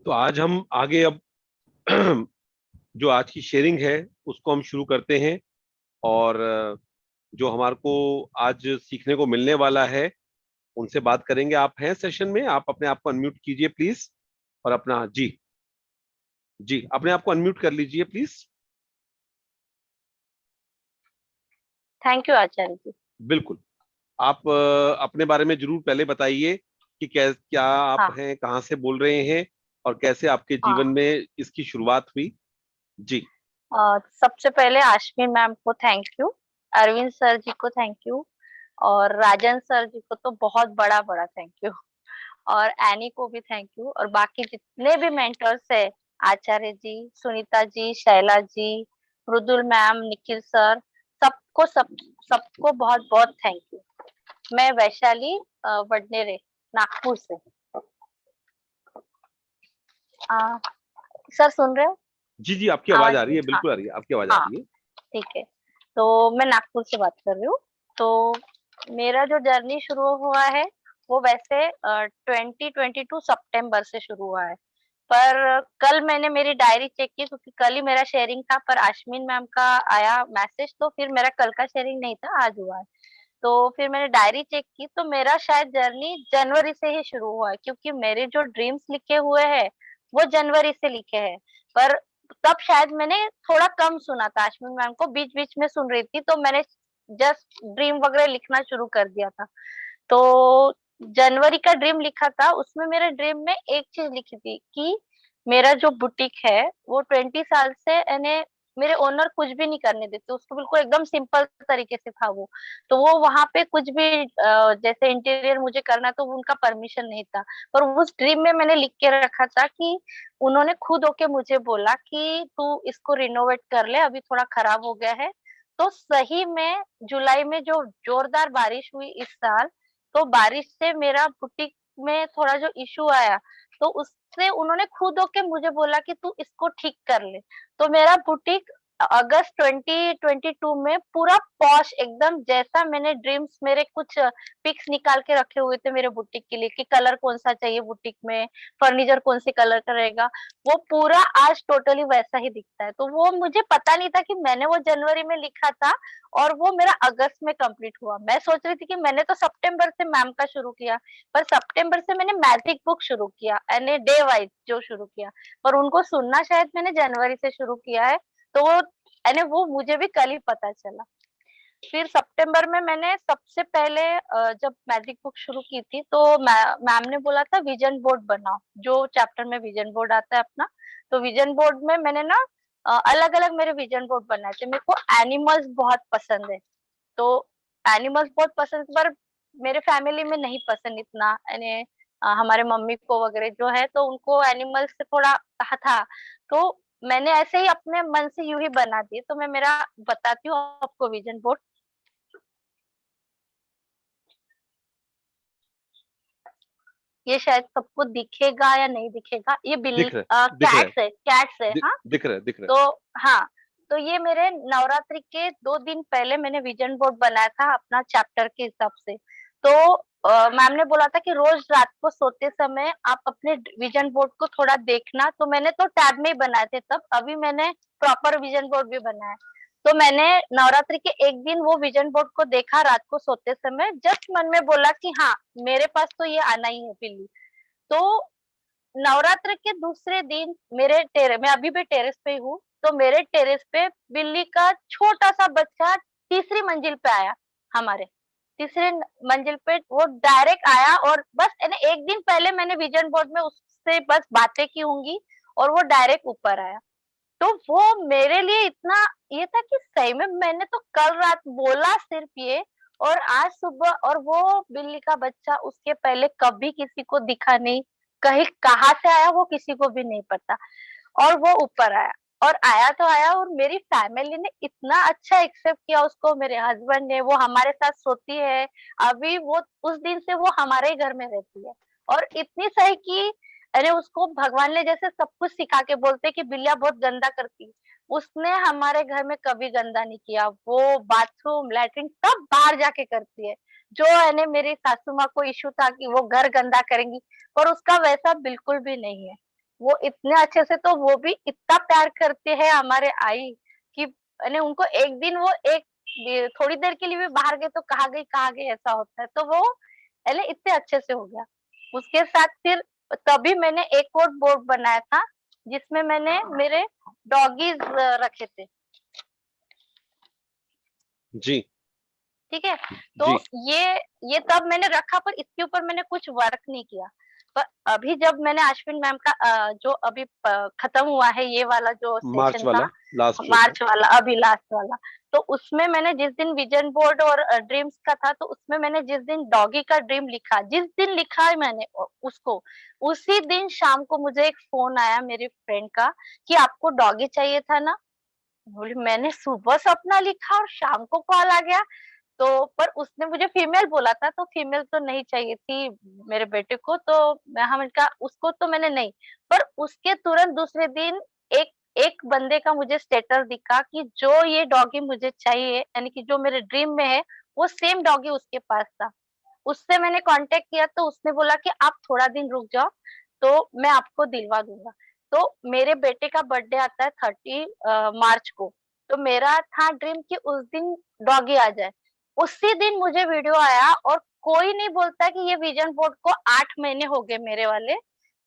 तो आज हम आगे अब जो आज की शेयरिंग है उसको हम शुरू करते हैं। और जो हमारे को आज सीखने को मिलने वाला है उनसे बात करेंगे। आप हैं सेशन में? आप अपने आप को अनम्यूट कीजिए प्लीज। और अपना जी, जी अपने आप को अनम्यूट कर लीजिए प्लीज। थैंक यू आचार्य जी। बिल्कुल। आप अपने बारे में जरूर पहले बताइए कि क्या आप हाँ हैं, कहाँ से बोल रहे हैं और कैसे आपके जीवन हाँ। में इसकी शुरुआत हुई। जी। सबसे पहले आश्विन मैम को थैंक यू, अरविंद सर जी को थैंक यू, और राजन सर जी को तो बहुत बड़ा बड़ा थैंक यू, और एनी को भी थैंक यू, और बाकी जितने भी मेंटर्स है, आचार्य जी, सुनीता जी, शैला जी, मृदुल मैम, निखिल सर, सबको बहुत बहुत थैंक यू। मैं वैशाली वडनेरे, नागपुर से। आ, सर सुन रहे हो? जी जी, आपकी आवाज आवाज आ रही नहीं? है, हाँ बिल्कुल आ रही है, आपकी आवाज आ हाँ, रही है। ठीक है। तो मैं नागपुर से बात कर रही हूँ। तो मेरा जो जर्नी शुरू हुआ है वो वैसे 2022 सितंबर से शुरू हुआ है। पर कल मैंने मेरी डायरी चेक की, क्योंकि कल ही मेरा शेयरिंग था, पर आश्विन मैम का आया मैसेज, तो फिर मेरा कल का शेयरिंग नहीं था, आज हुआ है। तो फिर मैंने डायरी चेक की, तो मेरा शायद जर्नी जनवरी से ही शुरू हुआ है, क्योंकि मेरे जो ड्रीम्स लिखे हुए हैं वो जनवरी से लिखे हैं। पर तब शायद मैंने थोड़ा कम सुना था, अश्विन मैम को बीच बीच में सुन रही थी, तो मैंने जस्ट ड्रीम वगैरह लिखना शुरू कर दिया था। तो जनवरी का ड्रीम लिखा था, उसमें मेरे ड्रीम में एक चीज लिखी थी कि मेरा जो बुटीक है वो 20 साल से यानी मेरे ओनर कुछ भी नहीं करने देते उसको, बिल्कुल एकदम सिंपल तरीके से था वो। तो वो वहां पे कुछ भी जैसे इंटीरियर मुझे करना, तो उनका परमिशन नहीं था। पर उस ड्रीम में मैंने लिख के रखा था कि उन्होंने खुद होके मुझे बोला कि तू इसको रिनोवेट कर ले, अभी थोड़ा खराब हो गया है। तो सही में जुलाई में जो जोरदार बारिश हुई इस साल, तो बारिश से मेरा बुटीक में थोड़ा जो इशू आया, तो उससे उन्होंने खुद होके मुझे बोला कि तू इसको ठीक कर ले। तो मेरा बुटीक अगस्त 2022 में पूरा पॉश एकदम, जैसा मैंने ड्रीम्स, मेरे कुछ पिक्स निकाल के रखे हुए थे मेरे बुटीक के लिए कि कलर कौन सा चाहिए बुटीक में, फर्नीचर कौन से कलर का रहेगा, वो पूरा आज टोटली वैसा ही दिखता है। तो वो मुझे पता नहीं था कि मैंने वो जनवरी में लिखा था और वो मेरा अगस्त में कंप्लीट हुआ। मैं सोच रही थी कि मैंने तो सितंबर से मैम का शुरू किया, पर सितंबर से मैंने मैजिक बुक शुरू किया, यानी डे वाइज जो शुरू किया, पर उनको सुनना शायद मैंने जनवरी से शुरू किया है। तो वो यानी वो मुझे भी कल ही पता चला। फिर सितंबर में मैंने सबसे पहले जब मैजिक बुक शुरू की थी, तो मैम ने बोला था विजन बोर्ड बनाओ, जो चैप्टर में विजन बोर्ड आता है अपना। तो विजन बोर्ड में मैंने ना अलग अलग मेरे विजन बोर्ड बनाए थे। मेरे को एनिमल्स बहुत पसंद है, तो एनिमल्स बहुत पसंद, पर मेरे फैमिली में नहीं पसंद इतना, यानी हमारे मम्मी को वगैरह जो है, तो उनको एनिमल्स से थोड़ा था। तो मैंने ऐसे ही अपने मन से यूं ही बना दिए। तो मैं मेरा बताती हूँ आपको विजन बोर्ड। ये शायद सबको दिखेगा या नहीं दिखेगा, ये बिल्ली दिख रहा है, दिख रहा है, कैट्स है, कैट्स है, हाँ। दिख रहा है, दिख रहा तो हाँ, तो ये मेरे नवरात्रि के 2 दिन पहले मैंने विजन बोर्ड बनाया था अपना चैप्टर के हिसाब से। तो मैम ने बोला था कि रोज रात को सोते समय आप अपने विजन बोर्ड को थोड़ा देखना। तो मैंने तो टैब में ही बनाए थे तब, अभी मैंने प्रॉपर विजन बोर्ड भी बनाया। तो मैंने नवरात्रि के एक दिन वो विजन बोर्ड को देखा रात को सोते समय, जस्ट मन में बोला कि हाँ, मेरे पास तो ये आना ही है बिल्ली। तो नवरात्र के दूसरे दिन मेरे टेरे मैं अभी भी टेरेस पे ही हूँ, तो मेरे टेरेस पे बिल्ली का छोटा सा बच्चा तीसरी मंजिल पे आया। हमारे तीसरे मंजिल पे वो डायरेक्ट आया, और बस एक दिन पहले मैंने विजन बोर्ड में उससे बस बातें की होंगी, और वो डायरेक्ट ऊपर आया। तो वो मेरे लिए इतना ये था कि सही में मैंने तो कल रात बोला सिर्फ ये, और आज सुबह, और वो बिल्ली का बच्चा उसके पहले कभी किसी को दिखा नहीं, कहीं कहाँ से आया वो किसी को भी नहीं पता, और वो ऊपर आया। और आया तो आया, और मेरी फैमिली ने इतना अच्छा एक्सेप्ट किया उसको, मेरे हस्बैंड ने, वो हमारे साथ सोती है अभी, वो उस दिन से वो हमारे ही घर में रहती है। और इतनी सही कि अरे उसको भगवान ने जैसे सब कुछ सिखा के बोलते कि बिल्लियां बहुत गंदा करती, उसने हमारे घर में कभी गंदा नहीं किया। वो बाथरूम लैट्रिन सब बाहर जाके करती है। जो है मेरी सासू माँ को इशू था कि वो घर गंदा करेंगी, पर उसका वैसा बिल्कुल भी नहीं है। वो इतने अच्छे से, तो वो भी इतना प्यार करते हैं हमारे आई कि यानी उनको एक दिन वो एक थोड़ी देर के लिए भी बाहर गए तो कहाँ गई ऐसा होता है, तो वो यानी इतने अच्छे से हो गया। उसके साथ फिर तभी मैंने एक और बोर्ड बनाया था जिसमें मैंने मेरे डॉगीज रखे थे। जी ठीक है, तो जी। ये तब मैंने रखा, पर इसके ऊपर मैंने कुछ वर्क नहीं किया। पर अभी जब मैंने अश्विन मैम का जो अभी खत्म हुआ है ये वाला जो मार्च सेशन था, वाला लास्ट जो था। मार्च वाला अभी लास्ट वाला, तो उसमें मैंने जिस दिन विजन बोर्ड और ड्रीम्स का था, तो उसमें मैंने जिस दिन डॉगी का ड्रीम लिखा, जिस दिन लिखा है मैंने उसको, उसी दिन शाम को मुझे एक फोन आया मेरे फ्रेंड का कि आपको डॉगी चाहिए था ना। बोली मैंने सुबह सपना लिखा और शाम को कॉल आ गया। तो पर उसने मुझे फीमेल बोला था, तो फीमेल तो नहीं चाहिए थी मेरे बेटे को, तो हमने कहा उसको तो मैंने नहीं। पर उसके तुरंत दूसरे दिन एक एक बंदे का मुझे स्टेटस दिखा कि जो ये डॉगी मुझे चाहिए, यानी कि जो मेरे ड्रीम में है, वो सेम डॉगी उसके पास था। उससे मैंने कांटेक्ट किया तो उसने बोला कि आप थोड़ा दिन रुक जाओ, तो मैं आपको दिलवा दूंगा। तो मेरे बेटे का बर्थडे आता है 30 मार्च को, तो मेरा था ड्रीम कि उस दिन डॉगी आ जाए। उसी दिन मुझे वीडियो आया, और कोई नहीं बोलता कि ये विजन बोर्ड को 8 महीने हो गए मेरे वाले,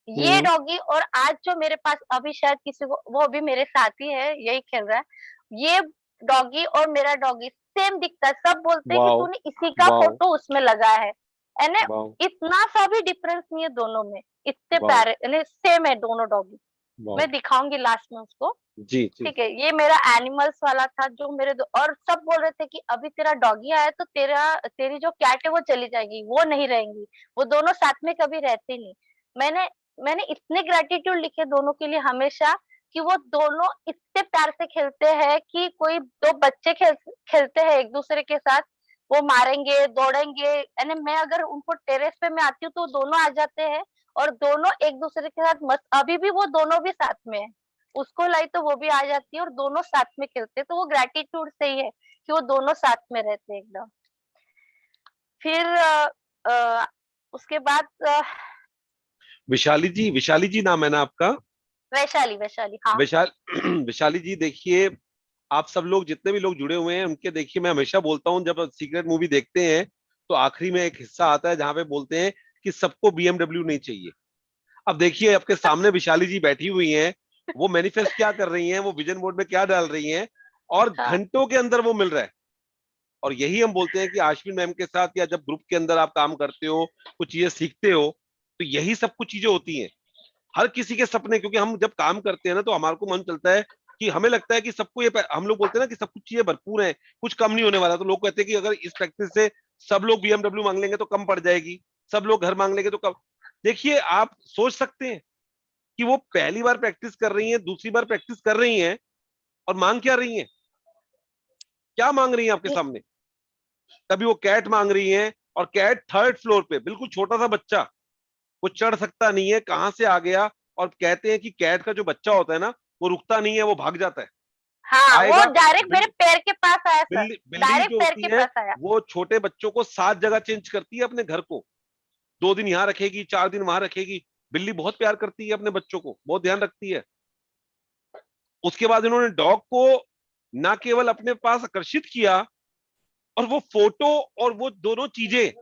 ये हम्म। डॉगी और आज जो मेरे पास अभी शायद किसी को, वो अभी मेरे साथ ही है, यही खेल रहा है, ये डॉगी और मेरा डॉगी सेम दिखता है। सब बोलते हैं कि वाओ तूने इसी का वाओ फोटो उसमें लगाया है। यानी वाओ इतना सा भी डिफरेंस नहीं है दोनों में, इतने वाओ प्यारे, यानी सेम है दोनों डॉगी। वाओ। मैं दिखाऊंगी लास्ट में उसको। जी जी। ठीक है, ये मेरा एनिमल्स वाला था जो मेरे और सब बोल रहे थे कि अभी तेरा डॉगी आया तो तेरी जो कैट है वो चली जाएगी, वो नहीं रहेंगी, वो दोनों साथ में कभी रहते नहीं। मैंने मैंने इतने ग्रेटिट्यूड लिखे दोनों के लिए हमेशा, कि वो दोनों इतने प्यार से खेलते हैं कि कोई दो बच्चे खेलते हैं एक दूसरे के साथ, वो मारेंगे दौड़ेंगे, यानी मैं अगर उनको टेरेस पे मैं आती हूँ तो दोनों आ जाते हैं, और दोनों एक दूसरे के साथ मस्त, अभी भी वो दोनों भी साथ में है। उसको लाई तो वो भी आ जाती है और दोनों साथ में खेलते हैं, तो वो ग्रेटिट्यूड से ही है कि वो दोनों साथ में रहते हैं एकदम। फिर उसके बाद विशाली जी नाम है ना आपका? वैशाली, वैशाली, हाँ। विशाल विशाली जी देखिए, आप सब लोग जितने भी लोग जुड़े हुए हैं उनके, देखिए मैं हमेशा बोलता हूँ जब सीक्रेट मूवी देखते हैं तो आखिरी में एक हिस्सा आता है जहां पे बोलते हैं कि सबको बीएमडब्ल्यू नहीं चाहिए। अब देखिए आपके सामने विशाली जी बैठी हुई हैं, वो मैनिफेस्ट क्या कर रही हैं, वो विजन बोर्ड में क्या डाल रही हैं, और हाँ, घंटों के अंदर वो मिल रहा है। और यही हम बोलते हैं कि आश्विन मैम के साथ या जब ग्रुप के अंदर आप काम करते हो, कुछ चीजें सीखते हो, तो यही सब कुछ चीजें होती हैं। हर किसी के सपने, क्योंकि हम जब काम करते हैं ना तो हमारे को मन चलता है कि हमें लगता है कि सबको ये, हम लोग बोलते हैं ना कि सब कुछ चीजें भरपूर है, कुछ कम नहीं होने वाला, तो लोग कहते हैं कि अगर इस प्रैक्टिस से सब लोग बीएमडब्ल्यू मांग लेंगे तो कम पड़ जाएगी, सब लोग घर मांग लेंगे तो कम। देखिए आप सोच सकते हैं कि वो पहली बार प्रैक्टिस कर रही हैं, दूसरी बार प्रैक्टिस कर रही हैं, और मांग क्या रही हैं, क्या मांग रही हैं आपके ये सामने? तभी वो कैट मांग रही हैं, और कैट 3rd फ्लोर पे, बिल्कुल छोटा सा बच्चा, वो चढ़ सकता नहीं है, कहां से आ गया। और कहते हैं कि कैट का जो बच्चा होता है ना, वो रुकता नहीं है, वो भाग जाता है। हाँ, वो आएगा, डायरेक्ट मेरे पैर के पास आया सर, बिल्ली डायरेक्ट जो पैर होती के है पास आया। वो छोटे बच्चों को 7 जगह चेंज करती है अपने घर को, 2 दिन यहाँ रखेगी, 4 दिन वहां रखेगी। बिल्ली बहुत प्यार करती है अपने बच्चों को, बहुत ध्यान रखती है। उसके बाद इन्होंने डॉग को ना केवल अपने पास आकर्षित किया, और वो फोटो और वो दोनों चीजें,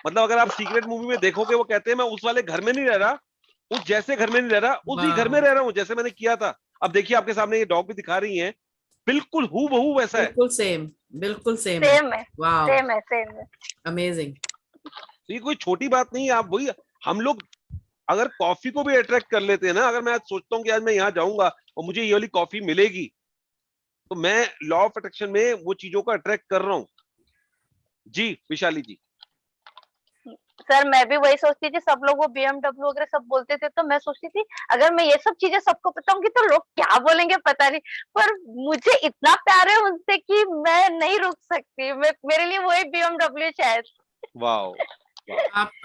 मतलब अगर आप सीक्रेट मूवी में देखोगे वो कहते हैं मैं उस वाले घर में नहीं रह रहा, उस जैसे घर में नहीं रह रहा, उसी घर में वाह, रह रहा हूं जैसे मैंने किया था। अब देखिए आपके सामने ये डॉग भी दिखा रही हैं, बिल्कुल हू बहू वैसा है। बिल्कुल सेम, बिल्कुल सेम है। सेम है, वाह, सेम है, सेम है। अमेजिंग। तो ये कोई छोटी बात नहीं है। आप वही, हम लोग अगर कॉफी को भी अट्रैक्ट कर लेते हैं ना, अगर मैं आज सोचता हूँ कि आज मैं यहाँ जाऊंगा और मुझे ये वाली कॉफी मिलेगी, तो मैं लॉ ऑफ अट्रैक्शन में वो चीजों को अट्रैक्ट कर रहा हूँ। जी विशाली जी। सर मैं भी वही सोचती थी, सब लोग वो बीएमडब्ल्यू वगैरह सब बोलते थे, तो मैं सोचती थी अगर मैं ये सब चीजें सबको बताऊंगी तो लोग क्या बोलेंगे पता नहीं, पर मुझे इतना प्यार है उनसे कि मैं नहीं रुक सकती, मैं, मेरे लिए वही बीएमडब्ल्यू शायद। वाह वाह।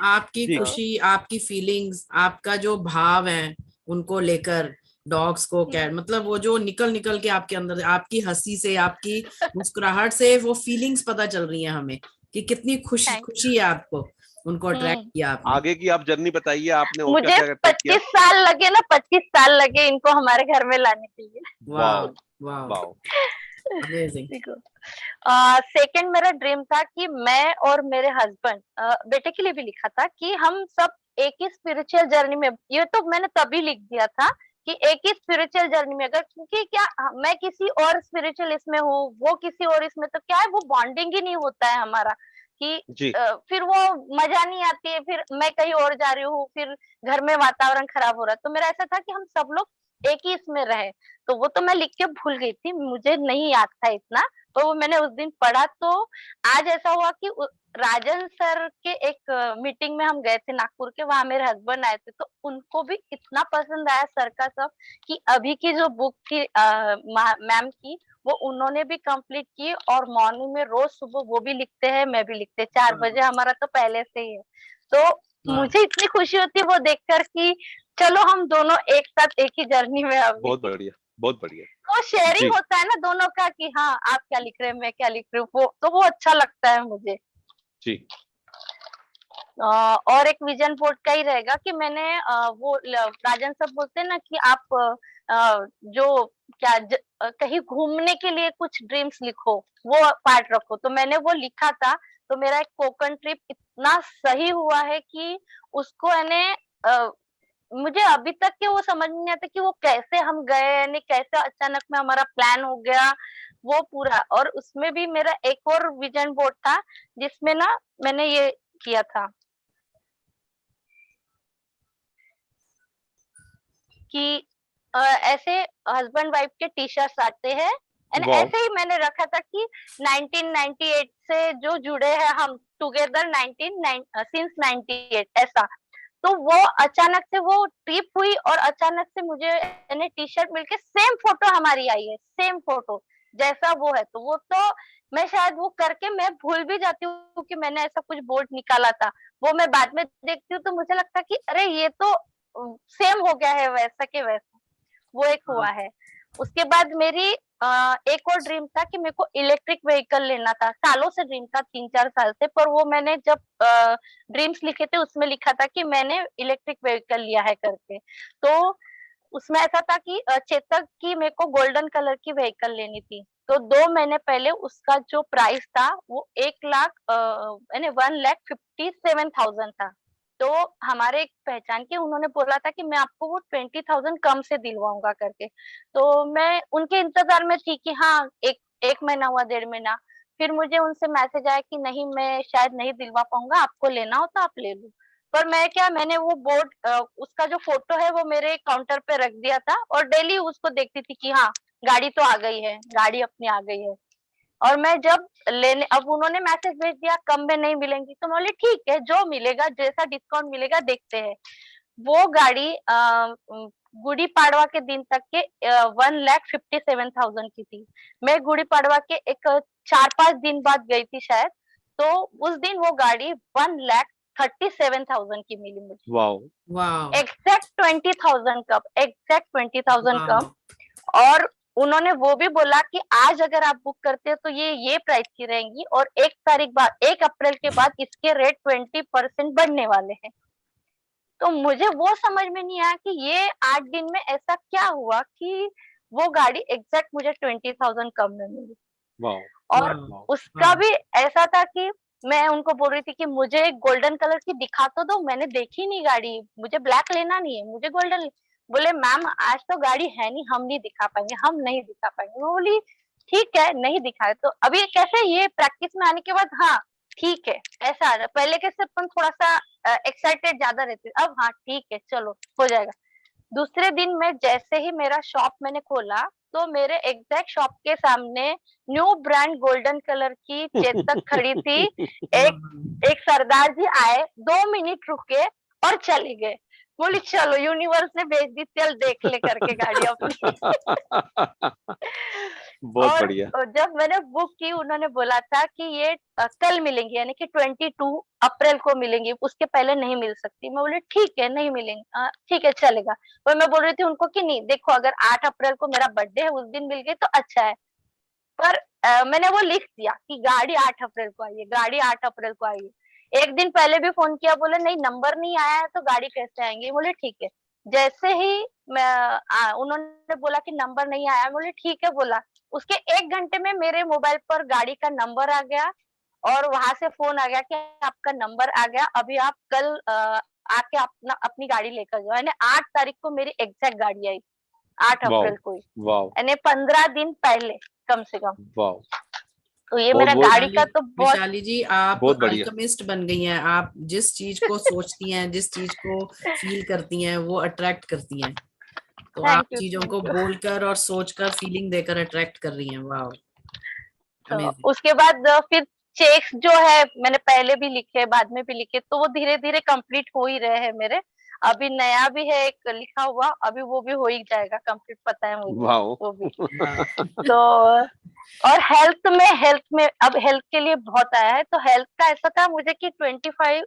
आपकी जी तो खुशी, आपकी फीलिंग्स, आपका जो भाव है उनको लेकर, डॉग्स को, कैट, मतलब वो जो निकल निकल के आपके अंदर, आपकी हंसी से, आपकी मुस्कुराहट से वो फीलिंग्स पता चल रही है हमें कि कितनी खुशी थैंक खुशी है आपको। उनको अट्रैक्ट किया आपने? आगे की आप जर्नी बताइए, आपने और मुझे क्या क्या अट्रैक्ट किया? 25 साल लगे ना, 25 साल लगे इनको हमारे घर में लाने के लिए। Wow, wow wow, wow. Amazing. देखो, सेकंड मेरा ड्रीम था कि मैं और मेरे हस्बैंड, बेटे के लिए भी लिखा था कि हम सब एक ही स्पिरिचुअल जर्नी में, ये तो मैंने तभी लिख दिया था कि एक ही स्पिरिचुअल जर्नी में, अगर क्योंकि क्या मैं किसी और स्पिरिचुअल इसमें हूँ, वो किसी और इसमें, तो क्या है वो बॉन्डिंग ही नहीं होता है हमारा कि जी फिर वो मजा नहीं आती है, फिर मैं कहीं और जा रही हूँ, फिर घर में वातावरण खराब हो रहा है। तो मेरा ऐसा था कि हम सब लोग एक ही इसमें रहे। तो वो तो मैं लिख के भूल गई थी, मुझे नहीं याद था इतना, तो वो मैंने उस दिन पढ़ा। तो आज ऐसा हुआ कि राजन सर के एक मीटिंग में हम गए थे नागपुर के, वहां मेरे हस्बैंड आए थे, तो उनको भी इतना पसंद आया सर का सब कि अभी की जो बुक थी मैम की, वो उन्होंने भी कंप्लीट की, और मॉर्निंग में रोज सुबह वो भी लिखते हैं, मैं भी लिखते, 4 बजे हमारा तो पहले से ही है। तो मुझे इतनी खुशी होती है वो देखकर कि चलो हम दोनों एक साथ एक ही जर्नी में अभी। बहुत बढ़िया, बहुत बढ़िया। वो शेयरिंग जी होता है ना दोनों का कि हाँ आप क्या लिख रहे हैं, मैं क्या लिख रही हूँ, वो तो वो अच्छा लगता है मुझे। जी और एक विजन बोर्ड का ही रहेगा कि मैंने वो राजन सब बोलते हैं ना कि आप जो क्या कहीं घूमने के लिए कुछ ड्रीम्स लिखो, वो पार्ट रखो, तो मैंने वो लिखा था। तो मेरा एक कोकन ट्रिप इतना सही हुआ है कि उसको मैंने मुझे अभी तक के वो समझ में नहीं आता कि वो कैसे हम गए, यानी कैसे अचानक में हमारा प्लान हो गया वो पूरा। और उसमें भी मेरा एक और विजन बोर्ड था जिसमें ना मैंने ये किया था कि ऐसे हस्बैंड वाइफ के टी शर्ट्स आते हैं, एंड वाओ ऐसे ही मैंने रखा था कि 1998 से जो जुड़े हैं हम टुगेदर 19 सिंस 98 ऐसा। तो वो अचानक से वो ट्रिप हुई और अचानक से मुझे टी शर्ट मिलके सेम फोटो हमारी आई है, सेम फोटो जैसा वो है। तो वो तो मैं शायद वो करके मैं भूल भी जाती हूँ कि मैंने ऐसा कुछ बोर्ड निकाला था। वो मैं बाद में देखती हूँ तो मुझे लगता है कि अरे ये तो सेम हो गया है वैसा के वैसा। वो एक हुआ है। उसके बाद मेरी एक और ड्रीम था कि मेरे को इलेक्ट्रिक व्हीकल लेना था, सालों से ड्रीम था, 3-4 साल से। पर वो मैंने जब ड्रीम्स लिखे थे उसमें लिखा था कि मैंने इलेक्ट्रिक व्हीकल लिया है करके। तो उसमें ऐसा था कि चेतक की मेरे को गोल्डन कलर की व्हीकल लेनी थी। तो 2 महीने पहले उसका जो प्राइस था वो 1,00,000 यानी 1,57,000 था। तो हमारे एक पहचान के उन्होंने बोला था कि मैं आपको वो 20,000 कम से दिलवाऊंगा करके। तो मैं उनके इंतजार में थी कि हाँ एक महीना हुआ, 1.5 महीना, फिर मुझे उनसे मैसेज आया कि नहीं मैं शायद नहीं दिलवा पाऊंगा, आपको लेना हो तो आप ले लो। पर मैंने वो बोर्ड उसका जो फोटो है वो मेरे काउंटर पे रख दिया था और डेली उसको देखती थी कि हाँ गाड़ी तो आ गई है, गाड़ी अपनी आ गई है। और मैं जब लेने, अब उन्होंने मैसेज भेज दिया कम में नहीं मिलेंगी, तो मैं बोली ठीक है जो मिलेगा, जैसा डिस्काउंट मिलेगा देखते हैं। वो गाड़ी गुड़ी पाड़वा के दिन तक के 1,57,000 की थी। मैं गुड़ी पाड़वा के एक 4-5 दिन बाद गई थी शायद, तो उस दिन वो गाड़ी 1,37,000 की मिली मुझे। वाओ वाओ, एग्जैक्ट 20,000 कम, एग्जैक्ट 20,000 कम। वाओ, और उन्होंने वो भी बोला कि आज अगर आप बुक करते हो तो ये प्राइस की रहेंगी, और 1 अप्रैल के बाद इसके रेट 20% बढ़ने वाले हैं। तो मुझे वो समझ में नहीं आया कि ये 8 दिन में ऐसा क्या हुआ कि वो गाड़ी एग्जैक्ट मुझे 20,000 कम में मिली। वाओ और वाओ। उसका भी ऐसा था कि मैं उनको बोल रही थी कि मुझे गोल्डन कलर की दिखा तो दो, मैंने देखी नहीं गाड़ी, मुझे ब्लैक लेना नहीं है, मुझे गोल्डन। बोले मैम आज तो गाड़ी है नहीं, हम नहीं दिखा पाएंगे, हम नहीं दिखा पाएंगे। मैं बोली ठीक है नहीं दिखाए तो अभी कैसे, ये प्रैक्टिस में आने के बाद हाँ ठीक है ऐसा आ जाए। पहले के से अपन थोड़ा सा एक्साइटेड ज्यादा रहती, अब हाँ ठीक है चलो हो जाएगा। दूसरे दिन में जैसे ही मेरा शॉप मैंने खोला, तो मेरे एग्जैक्ट शॉप के सामने न्यू ब्रांड गोल्डन कलर की चेतक खड़ी थी। एक एक सरदार जी आए, 2 मिनट रुके और चले गए। बोली चलो यूनिवर्स ने भेज दी, चल देख ले करके गाड़ी अपनी। बहुत और बढ़िया। जब मैंने बुक की उन्होंने बोला था कि ये कल मिलेंगी, यानी कि 22 अप्रैल को मिलेंगी, उसके पहले नहीं मिल सकती। मैं बोली ठीक है नहीं मिलेंगी, ठीक है चलेगा। और मैं बोल रही थी उनको कि नहीं देखो अगर 8 अप्रैल को मेरा बर्थडे है उस दिन मिल गई तो अच्छा है। पर मैंने वो लिख दिया कि गाड़ी 8 अप्रैल को आई है, गाड़ी 8 अप्रैल को आई है। एक दिन पहले भी फोन किया, बोले नहीं नंबर नहीं आया है तो गाड़ी कैसे आएंगी, बोले ठीक है। जैसे ही उन्होंने बोला कि नंबर नहीं आया, बोले ठीक है बोला, उसके 1 घंटे में मेरे मोबाइल पर गाड़ी का नंबर आ गया और वहां से फोन आ गया कि आपका नंबर आ गया, अभी आप कल आके अपनी गाड़ी लेकर जाओ। यानी 8 तारीख को मेरी एग्जैक्ट गाड़ी आई, 8 अप्रैल को ही, वाह यानी 15 दिन पहले कम से कम। वाह, तो ये बहुत मेरा बहुत गाड़ी का तो बहुत विशाली जी, आप बहुत बढ़िया। अल्केमिस्ट बन गई हैं। आप जिस चीज को सोचती हैं, जिस चीज को फील करती हैं, वो अट्रैक्ट करती हैं। तो आप थैंक यू चीजों थैंक को यू। बोलकर और सोचकर फीलिंग देकर अट्रैक्ट कर रही हैं। वाह, तो अमेजिंग। उसके बाद फिर चेक्स जो है मैंने पहले भी लिखे बाद में भी लिखे, तो वो धीरे धीरे कंप्लीट हो ही रहे हैं मेरे। अभी नया भी है एक लिखा हुआ, अभी वो भी हो ही जाएगा कंप्लीट, पता है मुझे वाह वो भी। वाह। तो और हेल्थ में अब हेल्थ के लिए बहुत आया है। तो हेल्थ का ऐसा था मुझे कि 25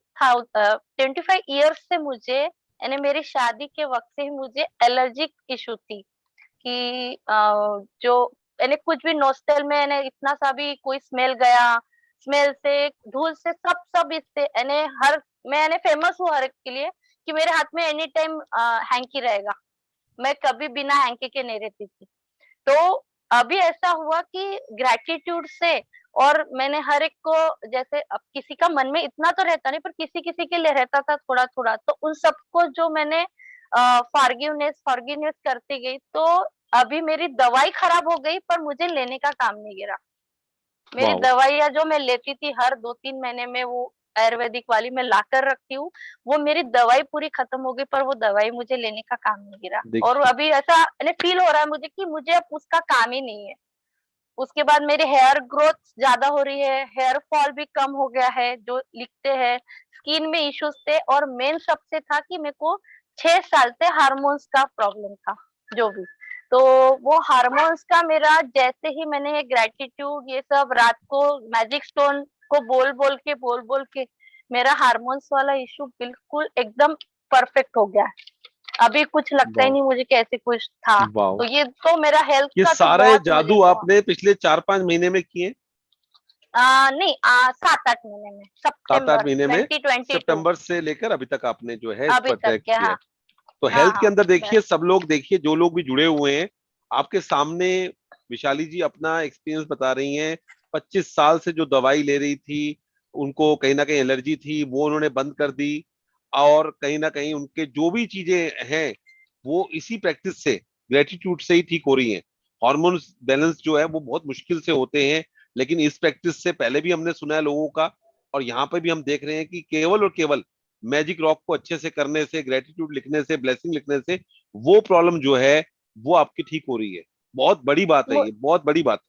ईयर्स से मुझे, यानी मेरी शादी के वक्त से ही मुझे एलर्जिक इशू थी कि जो यानी कुछ भी नोस्टल में यानी इतना सा भी कोई स्मेल गया, स्मेल से, धूल से, सब इससे यानी हर, मैं यानी फेमस हूँ हर एक के लिए कि मेरे हाथ में एनी टाइम हैंकी रहेगा, मैं कभी बिना हैंकी के नहीं रहती थी। तो अभी ऐसा हुआ कि ग्रैटिट्यूड से, और मैंने हर एक को, जैसे अब किसी का मन में इतना तो रहता नहीं पर किसी किसी के लिए रहता था थोड़ा थोड़ा, तो उन सबको जो मैंने फॉरगिवनेस करती गई, तो अभी मेरी दवाई खराब हो गई पर मुझे लेने का काम नहीं गिरा। मेरी वाह, दवाइयाँ जो मैं लेती थी हर 2-3 महीने में, वो आयुर्वेदिक वाली मैं लाकर रखती हूँ, वो मेरी दवाई पूरी खत्म हो गई पर वो दवाई मुझे लेने का काम नहीं गिरा। और देखिए अभी ऐसा यानी फील हो रहा है मुझे कि मुझे अब उसका काम ही नहीं है। उसके बाद मेरी हेयर ग्रोथ ज्यादा हो रही है, हेयर फॉल भी कम हो गया है जो लिखते हैं, स्किन में इश्यूज थे, और मेन सबसे था कि मेरे को 6 साल से हार्मोन्स का प्रॉब्लम था जो भी। तो वो हार्मोन्स का मेरा, जैसे ही मैंने ये ग्रेटिट्यूड ये सब रात को मैजिक स्टोन को बोल बोल के मेरा हार्मोन्स वाला इशू बिल्कुल एकदम परफेक्ट हो गया। अभी कुछ लगता ही वाह नहीं मुझे कि ऐसे कुछ था। वाह, तो ये तो मेरा हेल्थ ये का तो सारे बहुत मुझे जादू हुआ। आपने पिछले 4-5 महीने में किए? नहीं 7-8 महीने में, 7-8 सितंबर महीने में, 2022 सितंबर से लेकर अभी तक आपने जो है इस अभी पर तक ट्रैक के। किया है। हाँ तो हाँ हेल्थ के हाँ अंदर देखिए, बस। सब लोग देखिए, जो लोग भी जुड़े हुए हैं आपके सामने, विशाली जी अपना एक्सपीरियंस बता रही हैं। 25 साल से जो दवाई ले रही थी, उनको कहीं ना कहीं एलर्जी थी, वो उन्होंने बंद कर दी, और कहीं ना कहीं उनके जो भी चीजें हैं वो इसी प्रैक्टिस से, ग्रेटिट्यूड से ही ठीक हो रही हैं। हार्मोन्स बैलेंस जो है वो बहुत मुश्किल से होते हैं, लेकिन इस प्रैक्टिस से पहले भी हमने सुना है लोगों का, और यहाँ पे भी हम देख रहे हैं कि केवल और केवल मैजिक रॉक को अच्छे से करने से, ग्रेटिट्यूड लिखने से, ब्लेसिंग लिखने से, वो प्रॉब्लम जो है वो आपकी ठीक हो रही है। बहुत बड़ी बात है, मु- ये बहुत बड़ी बात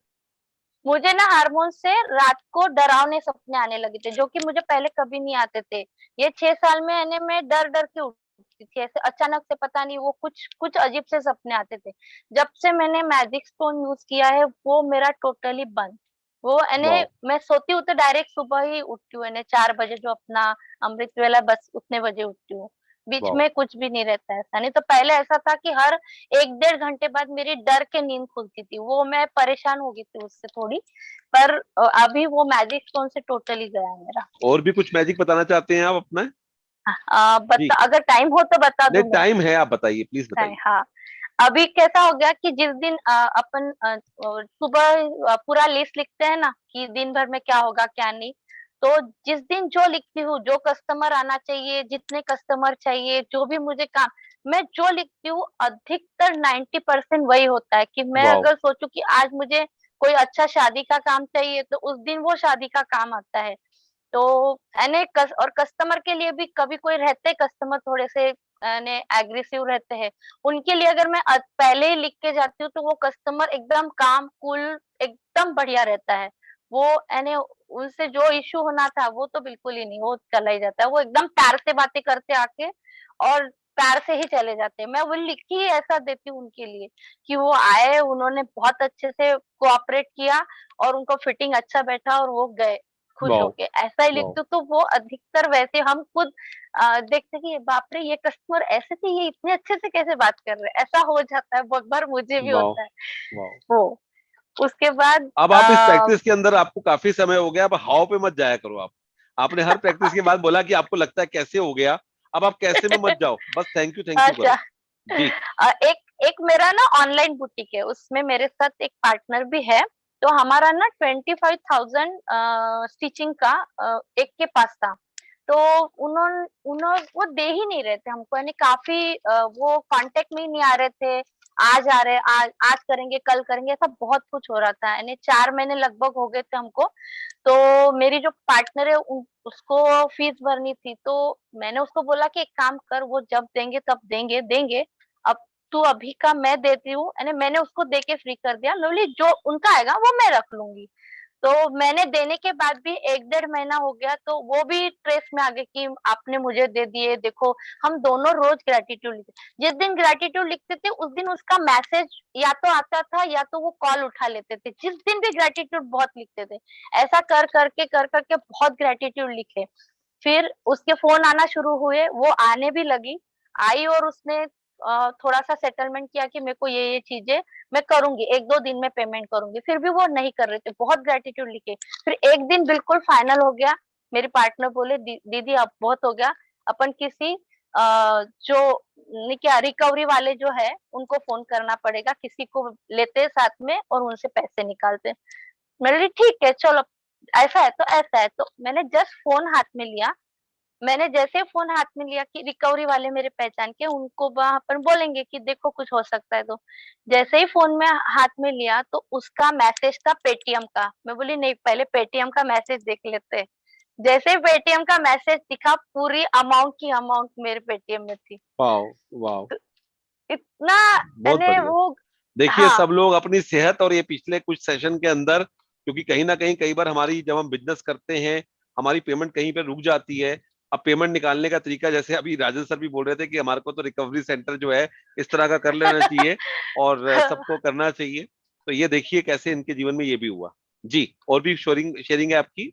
मुझे ना हार्मोन से रात को डरावने सपने आने लगे थे जो कि मुझे पहले कभी नहीं आते थे। ये 6 साल में यानी मैं डर डर के उठती थी, ऐसे अचानक से पता नहीं वो कुछ कुछ अजीब से सपने आते थे। जब से मैंने मैजिक स्टोन यूज किया है वो मेरा टोटली बंद। वो है। यानी वाह मैं सोती हूँ तो डायरेक्ट सुबह ही उठती हूँ, यानी 4 बजे जो अपना अमृत वेला, बस उतने बजे उठती हूँ। बीच वाह, में कुछ भी नहीं रहता है ऐसा। नहीं तो पहले ऐसा था कि हर 1-1.5 घंटे बाद मेरी डर के नींद खुलती थी, वो मैं परेशान हो गई थी उससे थोड़ी। पर अभी वो मैजिक स्टोन से टोटली गया है मेरा। और भी कुछ मैजिक बताना चाहते हैं आप अपना? जी, बता, अगर टाइम हो तो बता नहीं दूं मैं। टाइम है, आप बताइए, प्लीज बताइए। हाँ, अभी कैसा हो गया कि जिस दिन अपन सुबह पूरा लिस्ट लिखते हैं ना कि दिन भर में क्या होगा क्या नहीं, तो जिस दिन जो लिखती हूँ, जो कस्टमर आना चाहिए, जितने कस्टमर चाहिए, जो भी मुझे काम, मैं जो लिखती हूँ अधिकतर 90% वही होता है। कि मैं वाह अगर सोचूं कि आज मुझे कोई अच्छा शादी का काम चाहिए तो उस दिन वो शादी का काम आता है। तो और कस्टमर के लिए भी कभी कोई रहते कस्टमर थोड़े से एग्रेसिव रहते हैं, उनके लिए अगर मैं पहले ही लिख के जाती हूँ तो वो कस्टमर एकदम काम कूल, एकदम बढ़िया रहता है। वो यानी उनसे जो इश्यू होना था वो तो बिल्कुल ही नहीं, वो चला ही जाता है, वो एकदम प्यार से बातें करते आके और प्यार से ही चले जाते हैं। मैं वो लिख ही ऐसा देती हूँ उनके लिए कि वो आए, उन्होंने बहुत अच्छे से कोऑपरेट किया और उनको फिटिंग अच्छा बैठा और वो गए खुश वाह होके, ऐसा ही वाह, लिखती हूँ। तो वो अधिकतर वैसे हम खुद देखते कि बाप रे ये कस्टमर ऐसे थे, ये इतने अच्छे से कैसे बात कर रहे हैं, ऐसा हो जाता है बहुत बार, मुझे भी वाह होता है वाह। वो। उसके बाद अब आप इस प्रैक्टिस के अंदर, आपको काफी समय हो गया, अब हाव पे मत जाया करो आप। आपने हर प्रैक्टिस के बाद बोला कि आपको लगता है कैसे हो गया, अब आप कैसे में मत जाओ, बस थैंक यू अच्छा। करो। जी एक एक मेरा ना ऑनलाइन बुटीक है, उसमें मेरे साथ एक पार्टनर भी है। तो हमारा ना 25,000 स्टिचिंग का एक के पास था। तो उन्होंने उन्हों वो दे ही नहीं रहे थे हमको, यानी काफी वो कांटेक्ट में ही नहीं आ रहे थे। आज आ रहे, आज करेंगे, कल करेंगे, ऐसा बहुत कुछ हो रहा था, यानी 4 महीने लगभग हो गए थे हमको। तो मेरी जो पार्टनर है उसको फीस भरनी थी, तो मैंने उसको बोला कि एक काम कर, वो जब देंगे तब देंगे देंगे, अब तू अभी का मैं देती हूँ, यानी मैंने उसको दे के फ्री कर दिया। बोली जो उनका आएगा वो मैं रख लूंगी। तो मैंने देने के बाद भी 1 डेढ़ महीना हो गया, तो वो भी ट्रेस में आ गए कि आपने मुझे दे दिए, देखो। हम दोनों रोज ग्रेटिट्यूड लिखते, जिस दिन ग्रेटिट्यूड लिखते थे उस दिन उसका मैसेज या तो आता था या तो वो कॉल उठा लेते थे, जिस दिन भी ग्रेटिट्यूड बहुत लिखते थे। ऐसा कर करके बहुत ग्रेटिट्यूड लिखे। फिर उसके फोन आना शुरू हुए, वो आने भी लगी, आई, और उसने थोड़ा सा सेटलमेंट किया कि मेरे को ये चीजें मैं करूंगी, 1-2 दिन में पेमेंट करूंगी। फिर भी वो नहीं कर रहे थे, बहुत ग्रेटिट्यूड लिखे। फिर एक दिन बिल्कुल फाइनल हो गया, मेरे पार्टनर बोले दीदी अब बहुत हो गया, अपन किसी जो क्या रिकवरी वाले जो है उनको फोन करना पड़ेगा, किसी को लेते साथ में और उनसे पैसे निकालते। मैंने बोली ठीक है चलो, ऐसा है तो ऐसा है। तो मैंने जस्ट फोन हाथ में लिया, मैंने जैसे फोन हाथ में लिया कि रिकवरी वाले मेरे पहचान के, उनको वहां पर बोलेंगे कि देखो कुछ हो सकता है। तो जैसे ही फोन में हाथ में लिया तो उसका मैसेज था पेटीएम का। मैं बोली नहीं, पहले पेटीएम का मैसेज देख लेते हैं। जैसे ही पेटीएम का मैसेज दिखा, पूरी अमाउंट की अमाउंट मेरे पेटीएम में थी। वाओ वाओ, इतना, बहुत यानी बढ़िया। वो, देखिए हाँ सब लोग अपनी सेहत, और ये पिछले कुछ सेशन के अंदर, क्योंकि कहीं ना कहीं कई बार हमारी, जब हम बिजनेस करते हैं, हमारी पेमेंट कहीं पे रुक जाती है। अब पेमेंट निकालने का तरीका, जैसे अभी राजन सर भी बोल रहे थे कि हमारे को तो रिकवरी सेंटर जो है इस तरह का कर लेना चाहिए, और सबको करना चाहिए। तो ये देखिए कैसे इनके जीवन में ये भी हुआ। जी, और भी शेयरिंग शेयरिंग है आपकी?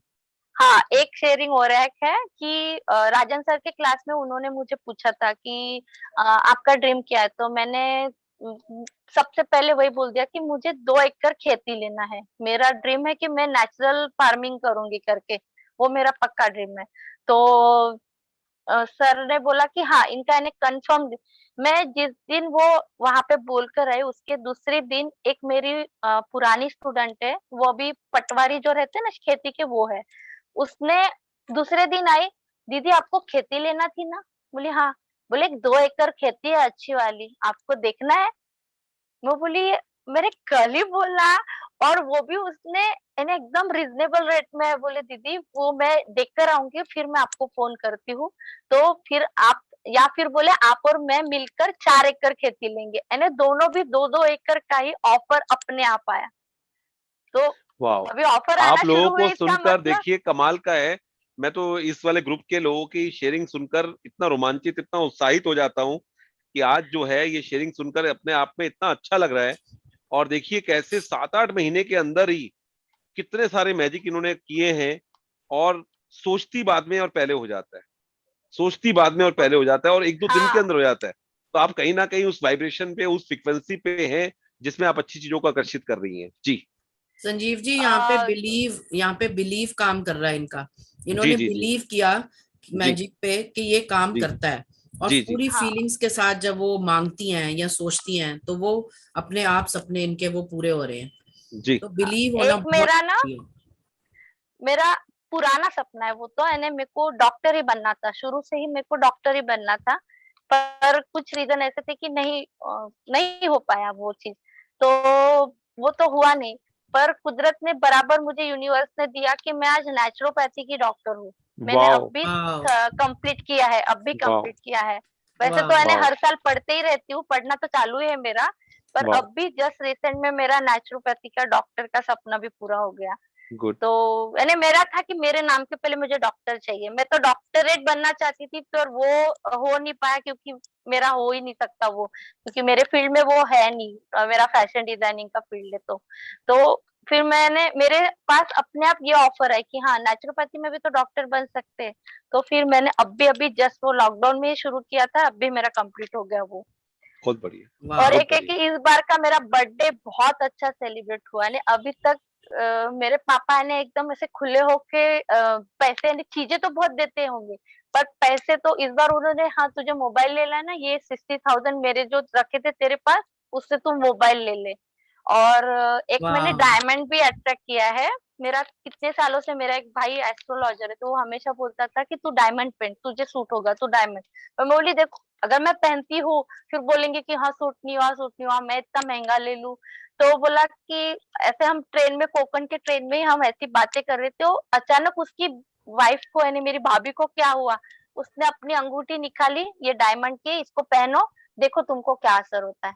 हाँ, एक शेयरिंग और एक है कि राजन सर के क्लास में उन्होंने मुझे पूछा था कि आपका ड्रीम क्या है? तो मैंने सबसे पहले वही बोल दिया कि मुझे 2 एकड़ खेती लेना है। मेरा ड्रीम है कि मैं नेचुरल फार्मिंग करूंगी करके, वो मेरा पक्का ड्रीम है। तो सर ने बोला कि हाँ, इनका यानी कंफर्म। मैं जिस दिन वो वहां पे बोलकर आई, उसके दूसरे दिन एक मेरी पुरानी स्टूडेंट है, वो अभी पटवारी जो रहते हैं ना खेती के, वो है। उसने दूसरे दिन आई, दीदी आपको खेती लेना थी ना? बोली हाँ। बोले 2 एकड़ खेती है अच्छी वाली, आपको देखना है? मैं बोली मैंने कल ही बोला, और वो भी उसने यानी एकदम रीजनेबल रेट में है। बोले दीदी वो मैं देख कर आऊंगी, फिर मैं आपको फोन करती हूँ। तो फिर आप, या फिर बोले आप और मैं मिलकर 4 एकड़ खेती लेंगे, यानी दोनों भी 2-2 एकड़ का ही ऑफर अपने आप आया। तो वाह, अभी ऑफर आप आना लोगों शुरू को हुए, इसका सुनकर मतलब। देखिए कमाल का है। मैं तो इस वाले ग्रुप के लोगों की शेयरिंग सुनकर इतना रोमांचित, इतना उत्साहित हो जाता हूँ कि आज जो है ये शेयरिंग सुनकर अपने आप में इतना अच्छा लग रहा है। और देखिए कैसे 7-8 महीने के अंदर ही कितने सारे मैजिक इन्होंने किए हैं। और सोचती बाद में और पहले हो जाता है, सोचती बाद में और पहले हो जाता है, और 1-2 दिन के हाँ, अंदर हो जाता है। तो आप कहीं ना कहीं उस वाइब्रेशन पे, उस फ्रिक्वेंसी पे हैं जिसमें आप अच्छी चीजों को आकर्षित कर रही हैं। जी संजीव जी, अ, यहाँ पे बिलीव काम कर रहा है इनका। जी इन्होंने जी जी बिलीव किया जी मैजिक पे कि ये काम जी करता है, और जी जी पूरी हाँ, फीलिंग्स के साथ जब वो मांगती हैं या सोचती हैं तो वो अपने आप सपने इनके वो पूरे हो रहे हैं। जी तो बिलीव होना एक बहुत मेरा ना, जरूरी है। मेरा पुराना सपना है वो, तो यानी मेरे को डॉक्टर ही बनना था, शुरू से ही मेरे को डॉक्टर ही बनना था। पर कुछ रीजन ऐसे थे कि नहीं हो पाया वो चीज। तो वो तो हुआ नहीं। पर कुदरत ने बराबर, मुझे यूनिवर्स ने दिया कि मैं आज नेचुरोपैथी की डॉक्टर हूँ। मैंने वाओ अब भी वाह कंप्लीट किया है, अब भी वाओ कंप्लीट किया है। वैसे तो वाह मैंने वाओ हर साल पढ़ते ही रहती हूँ, पढ़ना तो चालू है मेरा। पर वाओ, अब भी जस्ट रिसेंट में मेरा नेचुरोपैथी का डॉक्टर का सपना भी पूरा हो गया। गुड। तो यानी मेरा था कि मेरे नाम के पहले मुझे डॉक्टर चाहिए। मैं तो डॉक्टरेट बनना चाहती थी, पर वो हो नहीं पाया, क्योंकि मेरा हो ही नहीं सकता वो, क्योंकि मेरे फील्ड में वो है नहीं। मेरा फैशन डिजाइनिंग का फील्ड है। तो फिर मेरे पास अपने आप ये ऑफर है कि हाँ, नेचुरोपैथी में भी तो डॉक्टर बन सकते हैं। तो फिर मैंने अभी जस्ट वो लॉकडाउन में ही शुरू किया था, अभी मेरा कंप्लीट हो गया वो। बहुत बढ़िया, और वाह। बहुत एक है बढ़िया। कि इस बार का मेरा बर्थडे बहुत अच्छा सेलिब्रेट हुआ है, अभी तक मेरे पापा ने एकदम ऐसे खुले होके पैसे, चीजें तो बहुत देते होंगे पर पैसे तो इस बार उन्होंने, हाँ तुझे मोबाइल ले लेना, ये 60,000 मेरे जो रखे थे तेरे पास उससे तू मोबाइल ले ले। और एक मैंने वाह। डायमंड भी अट्रैक्ट किया है। मेरा कितने सालों से, मेरा एक भाई एस्ट्रोलॉजर है तो वो हमेशा बोलता था कि तू डायमंड पहन, तुझे सूट होगा, तू डायमंड। और मैं बोली देखो अगर मैं पहनती हूँ फिर बोलेंगे कि हाँ सूट नहीं हुआ, सूट नहीं हुआ, मैं इतना महंगा ले लूं। तो वो बोला कि ऐसे हम ट्रेन में, कोकण के ट्रेन में ही हम ऐसी बातें कर रहे थे, तो अचानक उसकी वाइफ को यानी मेरी भाभी को क्या हुआ, उसने अपनी अंगूठी निकाली, ये डायमंड की, इसको पहनो, देखो तुमको क्या असर होता है।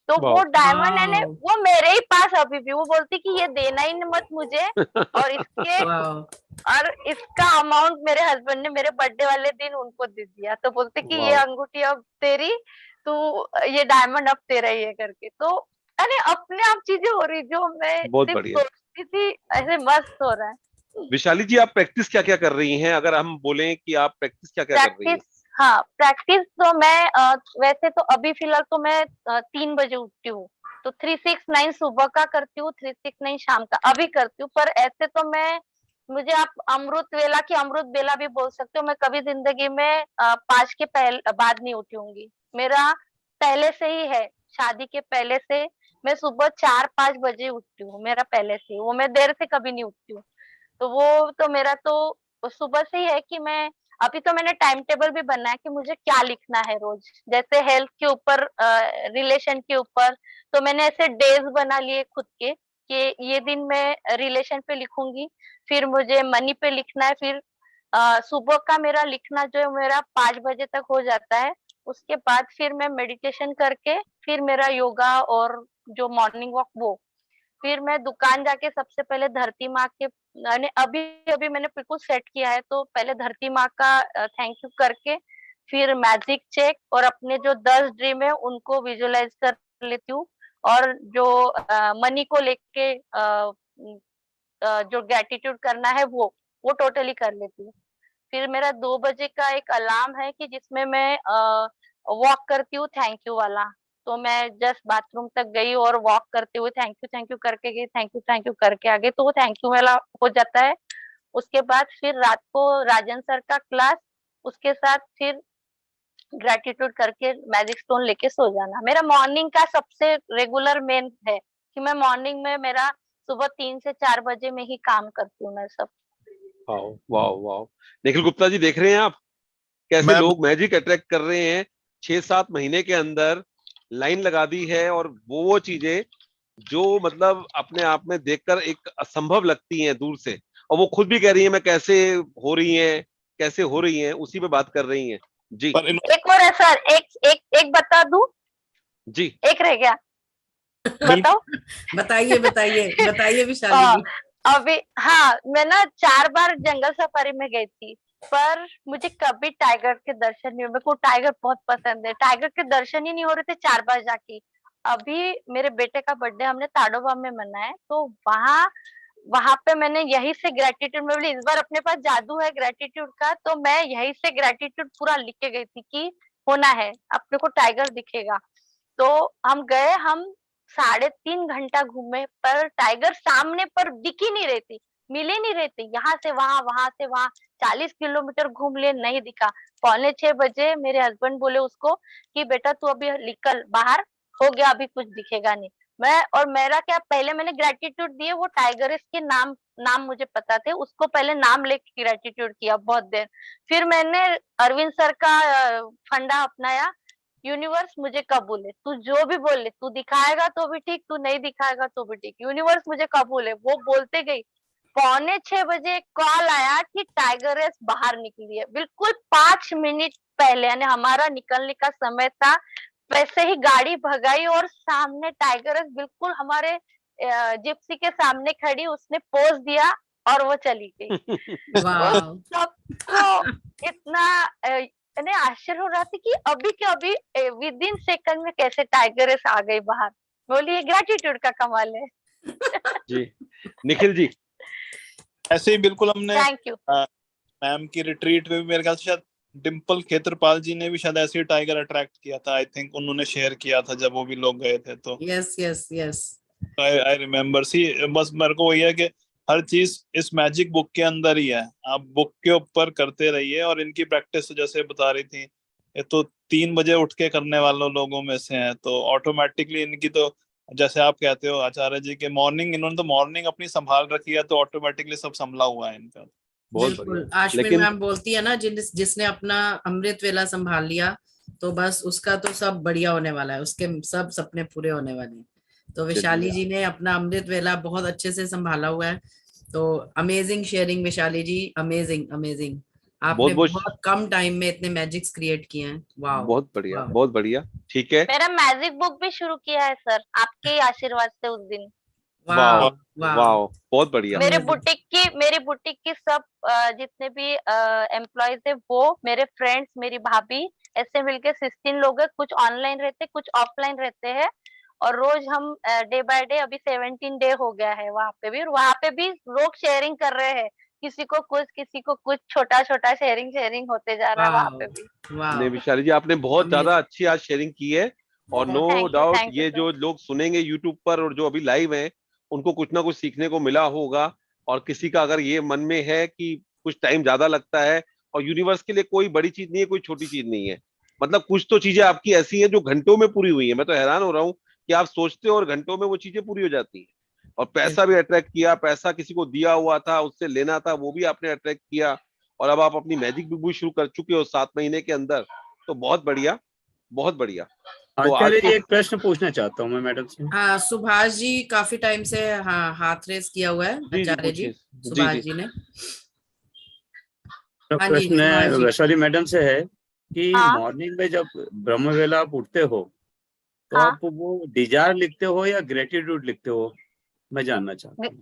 तो वो वाह। डायमंड है वाह। वो मेरे ही पास अभी भी, वो बोलती कि ये देना ही मत मुझे, और इसके वाह। और इसका अमाउंट मेरे हस्बैंड ने मेरे बर्थडे वाले दिन उनको दे दिया, तो बोलते कि ये वाह, अंगूठी अब तेरी, तू ये डायमंड अब तेरा ही है करके। तो अरे अपने आप चीजें हो रही जो मैं बहुत सिर्फ बढ़िया। सोचती थी, ऐसे मस्त हो रहा है। विशाली जी, आप प्रैक्टिस क्या क्या कर रही हैं? अगर हम बोलें कि आप प्रैक्टिस क्या क्या कर रही हैं? प्रैक्टिस, हाँ प्रैक्टिस तो मैं वैसे तो अभी फिलहाल तो मैं 3 बजे उठती हूँ, तो 3-6-9 सुबह का करती हूँ, 3-6-9 शाम का अभी करती हूँ। पर ऐसे तो मैं, मुझे आप अमृत वेला की अमृत बेला भी बोल सकते हो, मैं कभी जिंदगी में 5 के पहले बाद नहीं उठी होंगी। मेरा पहले से ही है, शादी के पहले से मैं सुबह 4-5 बजे उठती हूँ, मेरा पहले से ही, वो मैं देर से कभी नहीं उठती हूँ। तो वो तो मेरा तो सुबह से ही है कि मैं, अभी तो मैंने टाइम टेबल भी बनाया है कि मुझे क्या लिखना है रोज, जैसे हेल्थ के ऊपर, रिलेशन के ऊपर, तो मैंने ऐसे डेज बना लिए खुद के कि ये दिन मैं रिलेशन पे लिखूंगी, फिर मुझे मनी पे लिखना है, फिर सुबह का मेरा लिखना जो है मेरा 5 बजे तक हो जाता है। उसके बाद फिर मैं मेडिटेशन करके फिर मेरा योगा और जो मॉर्निंग वॉक वो, फिर मैं दुकान जाके सबसे पहले धरती माँ के, मैंने अभी अभी मैंने बिल्कुल सेट किया है, तो पहले धरती माँ का थैंक यू करके फिर मैजिक चेक और अपने जो 10 ड्रीम है उनको विजुअलाइज कर लेती हूँ। और जो मनी को लेके जो ग्रेटिट्यूड करना है वो टोटली कर लेती हूँ। फिर मेरा 2 बजे का एक अलार्म है कि जिसमें मैं वॉक करती हूँ थैंक यू वाला। तो मैं जस्ट बाथरूम तक गई और वॉक करते हुए थैंक यू करके गई, थैंक यू करके आ गई, तो वो थैंक यू वाला हो जाता है। उसके बाद फिर रात को राजन सर का क्लास, उसके साथ फिर ग्रेटिट्यूड करके मैजिक स्टोन लेके सो जाना। मेरा मॉर्निंग का सबसे रेगुलर मेन है कि मैं मॉर्निंग में मेरा सुबह 3 से 4 बजे में ही काम करती हूँ मैं सब। वाह वाह वाह। निखिल गुप्ता जी, देख रहे हैं आप कैसे मैं लोग मैजिक अट्रैक्ट कर रहे हैं? 6-7 महीने के अंदर लाइन लगा दी है, और वो चीजें जो मतलब अपने आप में देखकर एक असंभव लगती हैं दूर से, और वो खुद भी कह रही है मैं कैसे हो रही हैं, कैसे हो रही हैं, उसी पे बात कर रही हैं। जी पर एक और है सर, एक बता दूं, जी। एक रह गया, बिल्कुल बताओ। बताइए बताइए बताइए विशाली हाँ, जी। अभी हाँ मैं ना 4 बार जंगल सफारी में गई थी, पर मुझे कभी टाइगर के दर्शन नहीं हुए। मेरे को टाइगर बहुत पसंद है, टाइगर के दर्शन ही नहीं हो रहे थे 4 बार जाके। अभी मेरे बेटे का बर्थडे हमने ताडोबा में मनाया, तो वहां वहां पे मैंने यही से ग्रेटिट्यूड में बोली इस बार अपने पास जादू है ग्रेटिट्यूड का, तो मैं यही से ग्रेटिट्यूड पूरा लिख के गई थी कि होना है अपने को टाइगर दिखेगा। तो हम गए, हम 3.5 घंटा घूमे पर टाइगर सामने पर दिख ही नहीं रही थी, मिल ही नहीं रही थी, यहाँ से वहां 40 किलोमीटर घूम लिए, नहीं दिखा। 5:45 मेरे हस्बैंड बोले उसको कि बेटा तू अभी निकल बाहर, हो गया अभी कुछ दिखेगा नहीं। मैं और मेरा क्या, पहले मैंने ग्रेटिट्यूड दिए, वो टाइगर के नाम नाम मुझे पता थे, उसको पहले नाम लेके ग्रेटिट्यूड किया बहुत देर। फिर मैंने अरविंद सर का फंडा अपनाया, यूनिवर्स मुझे कबूल है, तू जो भी बोले, तू दिखाएगा तो भी ठीक, तू नहीं दिखाएगा तो भी ठीक, यूनिवर्स मुझे कबूल है, वो बोलते गई। 5:45 कॉल आया कि टाइगर रेस बाहर निकली है, बिल्कुल 5 मिनट पहले, यानी हमारा निकलने का समय था, वैसे ही गाड़ी भगाई और सामने टाइगर रेस बिल्कुल हमारे जिप्सी के सामने खड़ी, उसने पोज दिया और वो चली गई। वाह। उस सबको इतना यानी आश्चर्य हो रहा था कि अभी के अभी विद इन सेकंड में कैसे टाइगर रेस आ गई बाहर। बोलिए ग्रेटिट्यूड का कमाल है। जी निखिल जी। ऐसे ही बिल्कुल हमने थैंक यू। मैम की रिट्रीट में भी मेरे ख्याल से शायद डिम्पल खेत्रपाल जी ने भी शायद ऐसे ही टाइगर अट्रैक्ट किया था, आई थिंक उन्होंने शेयर किया था जब वो भी लोग गए थे। तो yes yes yes. I remember see, बस मेरे को वही है कि हर चीज इस मैजिक बुक के अंदर ही है, आप बुक के ऊपर करते रहिए। और इनकी प्रैक्टिस जैसे बता रही थी, ये तो 3 बजे उठ के करने वालों लोगों में से हैं, तो ऑटोमेटिकली इनकी तो जैसे आप कहते हो आचार्य जी के मॉर्निंग, इन्होंने तो मॉर्निंग अपनी संभाल रखी है, तो ऑटोमेटिकली सब संभला हुआ है इनका। बहुत बिल्कुल, बढ़िया। आश्विन लेकिन मैम बोलती है ना, जिसने अपना अमृत वेला संभाल लिया तो बस उसका तो सब बढ़िया होने वाला है, उसके सब सपने पूरे होने वाले हैं। तो विशाली चलिए, जी ने अपना अमृत वेला बहुत अच्छे से संभाला हुआ है। तो अमेजिंग शेयरिंग विशाली जी, अमेजिंग अमेजिंग। बहुत आपने बहुत बहुत कम टाइम में इतने मैजिक्स क्रिएट किए हैं। वाह बहुत बढ़िया, वाह। बहुत बढ़िया। ठीक है। मेरा मैजिक बुक भी शुरू किया है सर, आपके ही आशीर्वाद से उस दिन। वाह, वाह वाह। वाह, बहुत बढ़िया। Amazing. मेरी बुटीक की सब जितने भी एम्प्लॉयज है वो मेरे फ्रेंड्स, मेरी भाभी, ऐसे मिलके 16 लोग हैं। कुछ ऑनलाइन रहते, कुछ ऑफलाइन रहते हैं। और रोज हम डे बाय डे, अभी 17 डे हो गया है वहां पे भी, और वहां पे भी लोग शेयरिंग कर रहे हैं। किसी को कुछ, किसी को कुछ, छोटा छोटा शेयरिंग शेयरिंग होते जा रहा है वहां पे वाह भी। नहीं वाह। विशाली जी, आपने बहुत ज्यादा अमेजिंग। अच्छी आज शेयरिंग की है। और नो डाउट थैंक यू ये सर। जो लोग सुनेंगे यूट्यूब पर और जो अभी लाइव हैं, उनको कुछ ना कुछ सीखने को मिला होगा। और किसी का अगर ये मन में है कि कुछ टाइम ज्यादा लगता है, और यूनिवर्स के लिए कोई बड़ी चीज नहीं है, कोई छोटी चीज नहीं है। मतलब कुछ तो चीजें आपकी ऐसी हैं जो घंटों में पूरी हुई है। मैं तो हैरान हो रहा हूँ कि आप सोचते हो और घंटों में वो चीजें पूरी हो जाती हैं। और पैसा भी अट्रैक्ट किया, पैसा किसी को दिया हुआ था, उससे लेना था, वो भी आपने अट्रैक्ट किया। और अब आप अपनी मैजिक बुक भी शुरू कर चुके हो 7 महीने के अंदर। तो बहुत बढ़िया, बहुत बढ़िया। तो आज आचार्य तो जी, एक प्रश्न पूछना चाहता हूँ मैं मैडम से। हाँ, सुभाष जी काफी टाइम से हाँ हाथ रेस किया हुआ है, जी जी आचार्य जी, पूछिए। जी सुभाष जी। जी ने। मेरा हाँ जी प्रश्न सुभाष है जी। वैशाली मैडम से है कि हाँ मॉर्निंग में जब ब्रह्म वेला आप उठते हो तो हाँ। आप वो डिजायर लिखते हो या ग्रेटिट्यूड लिखते हो, मैं जानना चाहता हूँ।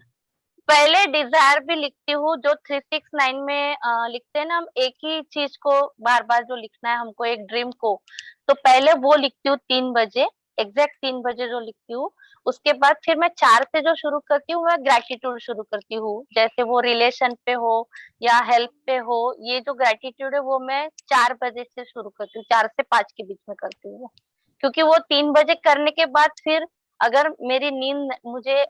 पहले डिजायर भी लिखती हूँ, जो 369 में लिखते हैं ना हम, एक ही चीज को बार बार जो लिखना है हमको, एक ड्रीम को। तो पहले वो लिखती हूँ 3 बजे, एग्जैक्ट 3 बजे जो लिखती हूँ। उसके बाद फिर मैं 4 से जो शुरू करती हूँ, मैं ग्रेटिट्यूड शुरू करती हूँ। जैसे वो रिलेशन पे हो या हेल्थ पे हो, ये जो ग्रेटिट्यूड है वो मैं 4 बजे से शुरू करती हूँ, 4 से 5 के बीच में करती हूँ। क्योंकि वो 3 बजे करने के बाद फिर अगर मेरी नींद मुझे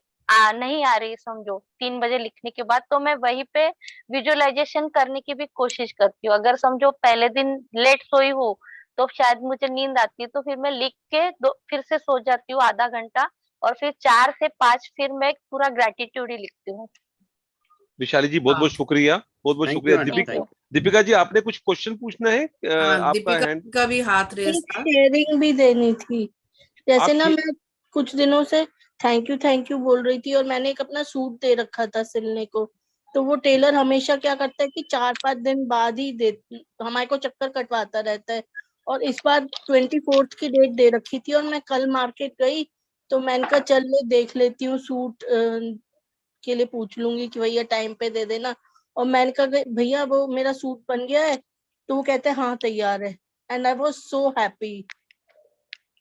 नहीं आ रही, समझो 3 बजे लिखने के बाद, तो मैं वहीं पे विजुअलाइजेशन करने की भी कोशिश करती हूँ। अगर समझो पहले दिन लेट सोई हूँ तो शायद मुझे नींद आती है, तो फिर मैं लिख के फिर से सो जाती हूँ आधा घंटा। और फिर 4 से 5 फिर मैं पूरा ग्रेटिट्यूड ही लिखती हूँ। विशाली जी बहुत हाँ बहुत शुक्रिया, बहुत बहुत थैंक शुक्रिया। You madam, thank Deepika, you. Thank Deepika ji आपने कुछ क्वेश्चन पूछना है? हाँ, आपका दीपिका हैंड का भी हाथ रेस एक था। शेयरिंग भी देनी थी। जैसे आप ना मैं कुछ दिनों से थैंक यू बोल रही थी, और मैंने एक अपना सूट दे रखा था सिलने को। तो वो टेलर हमेशा क्या करता है कि 4-5 दिन बाद ही दे, हमारे को चक्कर कटवाता रहता है। और इस बार 24th की डेट दे रखी थी, और मैं कल मार्केट गई तो मैंने कहा चल ले देख लेती हूँ, सूट के लिए पूछ लूंगी कि भैया टाइम पे दे देना। और मैंने कहा भैया वो मेरा सूट बन गया है, तो वो कहते हैं हाँ तैयार है। And I was so happy.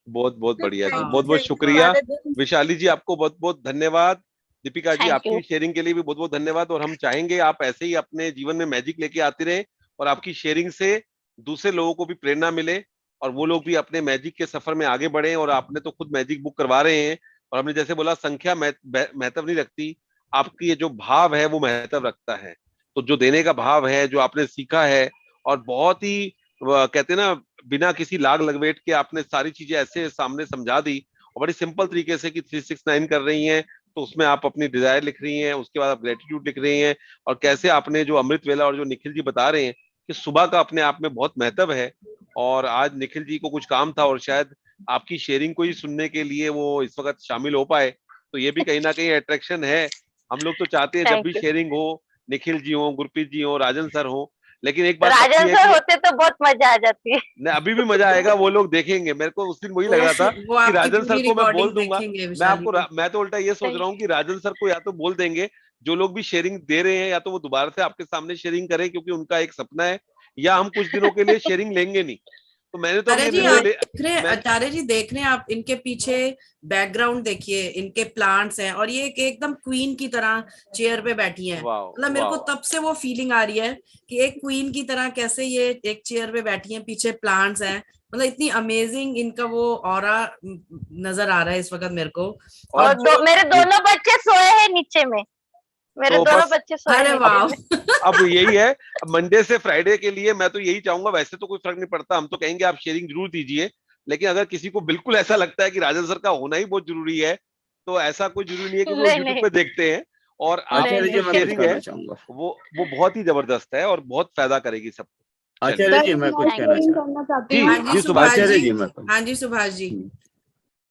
बहुत बहुत बढ़िया जी, बहुत बहुत थैंक यू शुक्रिया। सारे दिन। विशाली जी आपको बहुत बहुत धन्यवाद। Deepika ji thank you. आपकी शेयरिंग के लिए भी बहुत बहुत धन्यवाद। और हम चाहेंगे आप ऐसे ही अपने जीवन में मैजिक लेके आते रहें, और आपकी शेयरिंग से दूसरे लोगों को भी प्रेरणा मिले, और वो लोग भी अपने मैजिक के सफर में आगे बढ़े। और आपने तो खुद मैजिक बुक करवा रहे हैं, और हमने जैसे बोला संख्या महत्व नहीं रखती, आपकी ये जो भाव है वो महत्व रखता है। तो जो देने का भाव है, जो आपने सीखा है, और बहुत ही कहते हैं ना, बिना किसी लाग लगवेट के आपने सारी चीजें ऐसे सामने समझा दी, और बड़ी सिंपल तरीके से कि 369 कर रही हैं, तो उसमें आप अपनी डिजायर लिख रही हैं, उसके बाद आप ग्रेटिट्यूड लिख रही हैं। और कैसे आपने जो अमृत वेला और जो निखिल जी बता रहे हैं कि सुबह का अपने आप में बहुत महत्व है। और आज निखिल जी को कुछ काम था, और शायद आपकी शेयरिंग को ही सुनने के लिए वो इस वक्त शामिल हो पाए। तो ये भी कहीं ना कहीं अट्रैक्शन है। हम लोग तो चाहते हैं जब भी थैंक यू। शेयरिंग हो, निखिल जी हो, गुरप्रीत जी हो, राजन सर हो। लेकिन एक बात पक्की राजन है सर कि होते तो बहुत मजा आ जाती है। नहीं, अभी भी मजा आएगा, वो लोग देखेंगे। मेरे को उस दिन वही लग रहा था वो कि आपकी राजन सर पूरी को मैं बोल रिकॉर्डिंग दूंगा। देखेंगे विशाली जी। मैं तो उल्टा ये सोच रहा हूँ कि राजन सर को या तो बोल देंगे, जो लोग भी शेयरिंग दे रहे हैं, या तो वो दोबारा से आपके सामने शेयरिंग करें, क्योंकि उनका एक सपना है। या हम कुछ दिनों के लिए शेयरिंग लेंगे नहीं, तो मैंने तो अरे अपने जी निर्णय आप ले देख रहे हैं, मैं आचार्य जी देख रहे हैं आप, इनके पीछे बैकग्राउंड देखिए, इनके प्लांट्स हैं और ये एकदम क्वीन की तरह चेयर पे बैठी हैं। वाह मतलब मेरे को वाह तब से वो फीलिंग आ रही है कि एक क्वीन की तरह कैसे ये एक चेयर पे बैठी हैं, पीछे प्लांट्स हैं। मतलब इतनी अमेजिंग इनका वो ऑरा नजर आ रहा है इस वक्त मेरे को। और और जो मेरे दोनों बच्चे सोए हैं नीचे में, मेरे तो दोनों बस बच्चे सोए अरे हैं वाह नीचे में। अब यही है, मंडे से फ्राइडे के लिए मैं तो यही चाहूंगा, वैसे तो कोई फर्क नहीं पड़ता, हम तो कहेंगे आप शेयरिंग जरूर दीजिए, लेकिन अगर किसी को बिल्कुल ऐसा लगता है कि राजन सर का होना ही बहुत जरूरी है, तो ऐसा कोई जरूरी नहीं है, क्योंकि वो नहीं यूट्यूब नहीं पे देखते हैं। और नहीं आपकी आचार्य जो जी नहीं। मैं कुछ शेयरिंग है कहना चाहूंगा। वो बहुत ही जबरदस्त है और बहुत फायदा करेगी सबको। चलिए आचार्य जी सर मैं कुछ मैं थैंक कहना शेयरिंग चाह करना चाहती जी हूँ। हाँ जी जी सुभाष सुभाष जी। आचार्य जी। जी मैं हाँ जी सुभाष जी।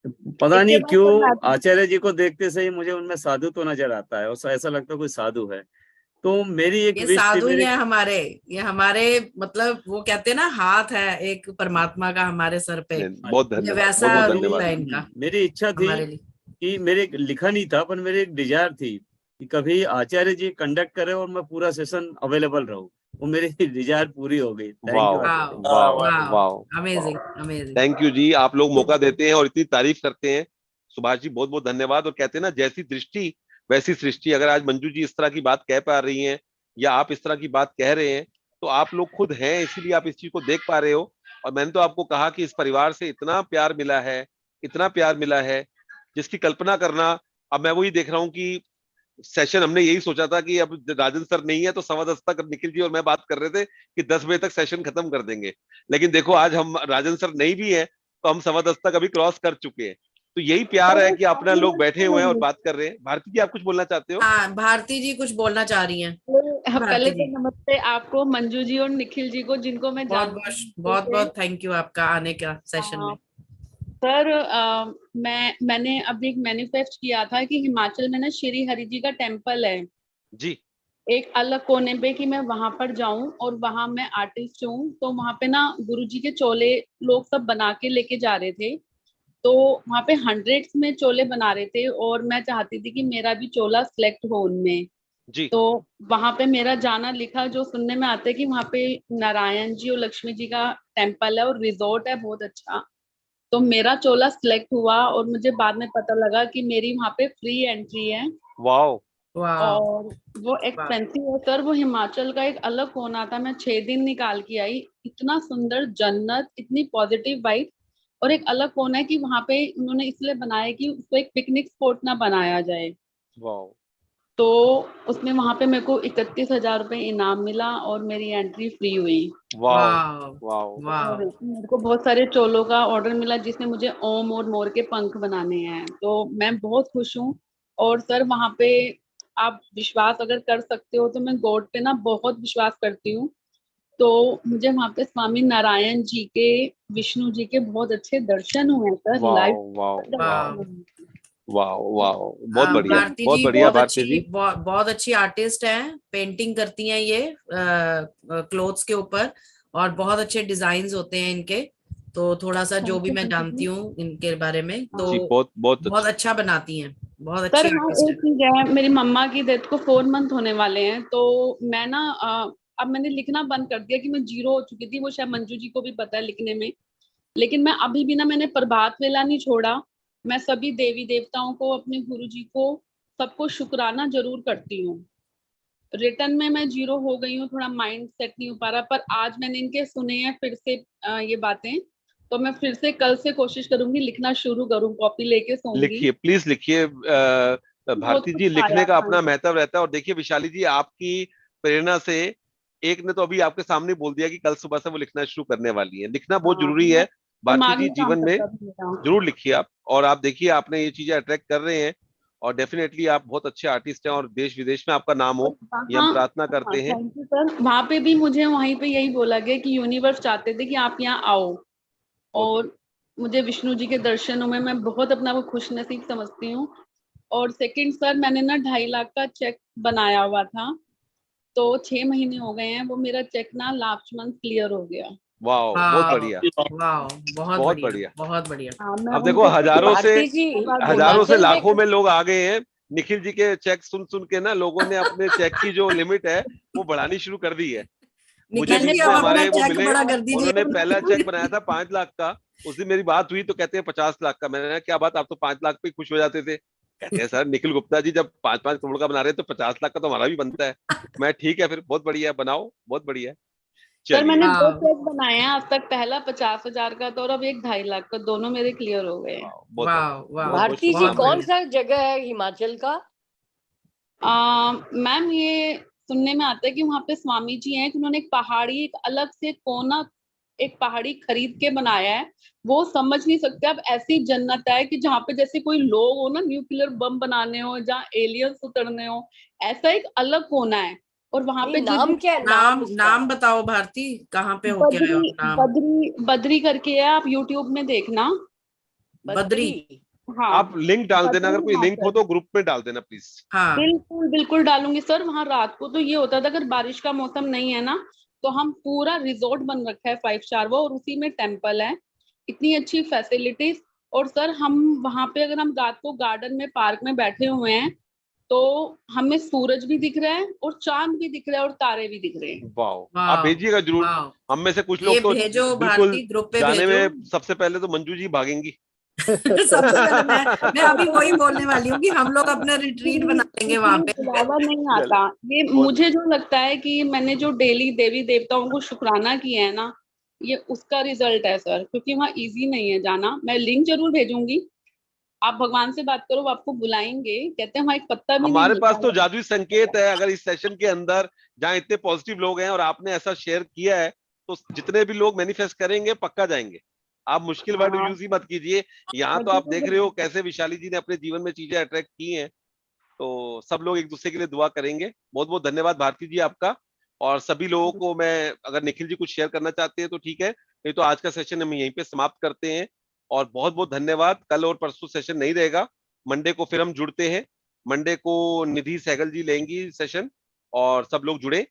पता इसके नहीं बाद क्यों सर मैं आचार्य जी को देखते से ही मुझे उनमें साधु तो नजर आता है, और ऐसा लगता है कोई साधु है। तो मेरी एक ये विश थी, साधु ही मेरे है हमारे, ये हमारे मतलब वो कहते हैं ना हाथ है एक परमात्मा का हमारे सर पे, बहुत ये धन्यवाद, बहुत वैसा बहुत रूप धन्यवाद। है इनका मेरी इच्छा थी हमारे लिए। कि मेरे लिखा नहीं था, पर मेरी एक डिजायर थी कि कभी आचार्य जी कंडक्ट करे और मैं पूरा सेशन अवेलेबल रहूं। वो मेरी डिजायर पूरी हो गई। थैंक यू वाह आचार्य वाह जी। वाह वाह, वाह अमेजिंग वाह। अमेजिंग। थैंक यू जी, आप लोग मौका देते हैं और इतनी तारीफ करते हैं। सुभाष जी बहुत बहुत धन्यवाद। और कहते हैं ना, जैसी दृष्टि वैसी सृष्टि। अगर आज मंजू जी इस तरह की बात कह पा रही हैं या आप इस तरह की बात कह रहे हैं, तो आप लोग खुद हैं, इसीलिए आप इस चीज को देख पा रहे हो। और मैंने तो आपको कहा कि इस परिवार से इतना प्यार मिला है, इतना प्यार मिला है, जिसकी कल्पना करना। अब मैं वही देख रहा हूँ कि सेशन हमने यही सोचा था कि अब राजन सर नहीं है तो 10:15 तक निखिल जी और मैं बात कर रहे थे कि 10 बजे तक सेशन खत्म कर देंगे, लेकिन देखो आज हम राजन सर नहीं भी है तो हम 10:15 तक अभी क्रॉस कर चुके हैं। तो यही प्यार है कि अपना लोग बैठे हुए हैं और बात कर रहे हैं। भारती जी आप कुछ बोलना चाहते हो? हाँ भारती जी कुछ बोलना चाह रही हैं। पहले भारती तो जी नमस्ते आपको, मंजू जी और निखिल जी को, जिनको मैं बहुत जानती बहुत हूँ बहुत से। बहुत थैंक यू आपका आने का सेशन में। सर मैंने अभी एक मैनिफेस्ट किया था कि हिमाचल में ना श्री हरि जी का टेम्पल है जी एक अलग कोने पे, कि मैं वहां पर जाऊं और वहां मैं आर्टिस्ट हूँ। तो वहां पे ना गुरु जी के चोले लोग सब बना के लेके जा रहे थे। तो वहां पे हंड्रेड्स में चोले बना रहे थे और मैं चाहती थी कि मेरा भी चोला सिलेक्ट हो उनमें। जी तो वहां पे मेरा जाना लिखा, जो सुनने में आता है कि वहां पे नारायण जी और लक्ष्मी जी का टेम्पल है और रिजॉर्ट है बहुत अच्छा। तो मेरा चोला सिलेक्ट हुआ और मुझे बाद में पता लगा कि मेरी वहां पे फ्री एंट्री है। वाह वाह और वो वाह एक्सपेंसिव है सर। वो हिमाचल का एक अलग कोना था, मैं 6 दिन निकाल के आई। इतना सुंदर जन्नत, इतनी पॉजिटिव वाइब। और एक अलग कोना है कि वहां पे उन्होंने इसलिए बनाया कि उसको एक पिकनिक स्पॉट ना बनाया जाए। वाह तो उसमें वहां पे मेरे को 31,000 रुपये इनाम मिला और मेरी एंट्री फ्री हुई। वाह वाह वाह वाह। और मेरे को बहुत सारे चोलों का ऑर्डर मिला जिसमें मुझे ओम और मोर के पंख बनाने हैं। तो मैं बहुत खुश हूँ। और सर वहां पे आप विश्वास अगर कर सकते हो तो मैं गॉड पे ना बहुत विश्वास करती हूँ। तो मुझे वहां पे स्वामी नारायण जी के, विष्णु जी के बहुत अच्छे दर्शन हुए हैं सर, वाह लाइव वाह वाह वाह। दर्शन हुए हैं। वाह वाह। बहुत बढ़िया, भारती बहुत जी बढ़िया बहुत भारती अच्छी जी। बहुत अच्छी आर्टिस्ट हैं, पेंटिंग करती हैं ये क्लोथ्स के ऊपर और बहुत अच्छे डिजाइन्स होते हैं इनके। तो थोड़ा सा जो थैंक भी यू मैं मंजू जानती जी। हूँ इनके बारे में, तो जी बहुत बहुत बहुत अच्छा। अच्छा बनाती हैं, बहुत सर अच्छी हाँ, आर्टिस्ट एक है। चीज है, मेरी मम्मा की डेथ को 4 मंथ होने वाले हैं। तो मैं ना अब मैंने लिखना बंद कर दिया कि मैं जीरो हो चुकी थी। वो शायद मंजू जी को भी पता है लिखने में। लेकिन मैं अभी भी ना, मैंने प्रभात वेला नहीं छोड़ा। मैं सभी देवी देवताओं को, अपने गुरु जी को, सबको शुक्राना जरूर करती हूँ। रिटर्न में मैं जीरो हो गई हूँ, थोड़ा माइंड सेट नहीं हो पा रहा। पर आज मैंने इनके सुने हैं फिर से ये बातें। तो मैं फिर से कल से कोशिश करूंगी, लिखना शुरू करूँ, कॉपी लेके सोऊंगी। लिखिए प्लीज लिखिए। बहुत भारती कुछ जी लिखने पाया। का हाँ अपना जी। महत्व रहता है। और देखिए विशाली जी, आपकी प्रेरणा से एक ने तो अभी आपके सामने बोल दिया कि कल सुबह से वो लिखना शुरू करने वाली है। लिखना बहुत हाँ जरूरी है। भारती दिमाग जी नहीं काम जीवन में करता था मेरा। जरूर लिखिए आप। और आप देखिए आपने ये चीजें अट्रैक्ट कर रहे हैं, और डेफिनेटली आप बहुत अच्छे आर्टिस्ट हैं और देश विदेश में आपका नाम और हो, ये हम हाँ प्रार्थना हाँ, करते हैं। Thank you sir. वहां पे भी मुझे वहीं पे यही बोला गया कि यूनिवर्स चाहते थे कि आप यहाँ आओ। बहुत और मुझे विष्णु जी के दर्शनों में मैं बहुत अपना को खुश नसीब समझती हूँ। और सेकंड सर, मैंने ना 2.5 लाख का चेक बनाया हुआ था। तो 6 महीने हो गए हैं, वो मेरा चेक ना लास्ट मंथ क्लियर हो गया। वाह, बहुत वाह बढ़िया, वाह, बहुत बहुत बढ़िया बढ़िया। बहुत बढ़िया। हाँ मैं अब देखो उनको भारती जी हजारों से हिमाचल में लाखों में लोग आ गए हैं। निखिल जी के चेक सुन सुन के ना लोगों ने अपने चेक की जो लिमिट है वो बढ़ानी शुरू कर दी है। मुझे निखिल बीच जी में अब हमारे अपना वो चेक मिले, बड़ा कर दीजिए। उन्होंने पहला चेक बनाया था 5 लाख का, उस दिन मेरी बात हुई तो कहते हैं 50 लाख का। मैंने कहा क्या बात, आप तो 5 लाख पे ही खुश हो जाते थे। कहते हैं सर निखिल गुप्ता जी जब 5-5 करोड़ का बना रहे हैं तो 50 लाख का तो हमारा भी बनता है। मैं ठीक है फिर, बहुत बढ़िया, बनाओ, बहुत बढ़िया। सर मैंने चलिए, 2 चेक बनाए हैं आज तक, पहला 50,000 का था और अब एक 2.5 लाख का, दोनों मेरे क्लियर हो गए हैं। बहुत वाह बढ़िया, वाह, बहुत बहुत भारती जी बहुत कौन शुभकामनाएं। बढ़िया। सा जगह है हिमाचल का? मैम ये सुनने में आता है कि वहां पे स्वामी जी हैं, उन्होंने एक पहाड़ी, एक अलग से कोना, एक पहाड़ी खरीद के बनाया है। वो समझ नहीं सकते, अब ऐसी जन्नत है कि जहाँ पे जैसे कोई लोग हो ना, न्यूक्लियर बम बनाने हो, जहाँ एलियंस उतरने हो, ऐसा एक अलग कोना है। और वहां पे नहीं, नाम क्या है? नाम नाम उसका? नाम बताओ भारती, कहाँ पे होके आए हो बद्री नाम? बद्री बद्री करके है, आप यूट्यूब में देखना। बद्री। हाँ, आप लिंक डाल देना, अगर कोई लिंक हो बद्रीनाथ। तो ग्रुप में डाल देना प्लीज। हाँ बिल्कुल बिल्कुल डालूंगी सर। वहां रात को तो ये होता था, अगर बारिश का मौसम नहीं है ना, तो हम पूरा रिजॉर्ट बन रखा है 5 स्टार वो, और उसी में टेम्पल है, इतनी अच्छी फैसिलिटीज। और सर हम वहां पे अगर हम रात को गार्डन में, पार्क में बैठे हुए हैं, तो हमें सूरज भी दिख रहा है और चांद भी दिख रहा है और तारे भी दिख रहे हैं। वाह, आप वाह भेजिएगा जरूर। वाह, हम में से कुछ ये लोग तो भेजो बिल्कुल भारती, ग्रुप पे जाने भेजो। में सबसे पहले तो मंजू जी भागेंगी। सबसे पहले मैं अभी वही बोलने वाली हूँ कि हम लोग अपना रिट्रीट बना लेंगे वहां पे। बुलावा नहीं चल, आता। ये बहुत मुझे जो लगता है कि मैंने जो डेली देवी देवताओं को शुक्राना किया है ना, ये उसका रिजल्ट है सर, क्योंकि वहाँ इजी नहीं है जाना। मैं लिंक जरूर भेजूंगी, आप भगवान से बात करो, वो आपको बुलाएंगे। कहते हैं वहाँ एक पत्ता भी नहीं हमारे मिलता पास तो है। जादुई संकेत है, अगर इस सेशन के अंदर जहाँ इतने पॉजिटिव लोग हैं और आपने ऐसा शेयर किया है तो जितने भी लोग मैनिफेस्ट करेंगे पक्का जाएंगे। आप मुश्किल वर्ड हाँ, यूज ही मत कीजिए। यहाँ तो आप देख रहे हो कैसे विशाली जी ने अपने जीवन में चीजें अट्रैक्ट की हैं, तो सब लोग एक दूसरे के लिए दुआ करेंगे। बहुत बहुत धन्यवाद भारती जी आपका। और सभी लोगों को मैं, अगर निखिल जी कुछ शेयर करना चाहते हैं तो ठीक है, नहीं तो आज का सेशन हम यहीं पे समाप्त करते हैं। और बहुत बहुत धन्यवाद। कल और परसों सेशन नहीं रहेगा, मंडे को फिर हम जुड़ते हैं। मंडे को निधि सहगल जी लेंगी सेशन, और सब लोग जुड़े,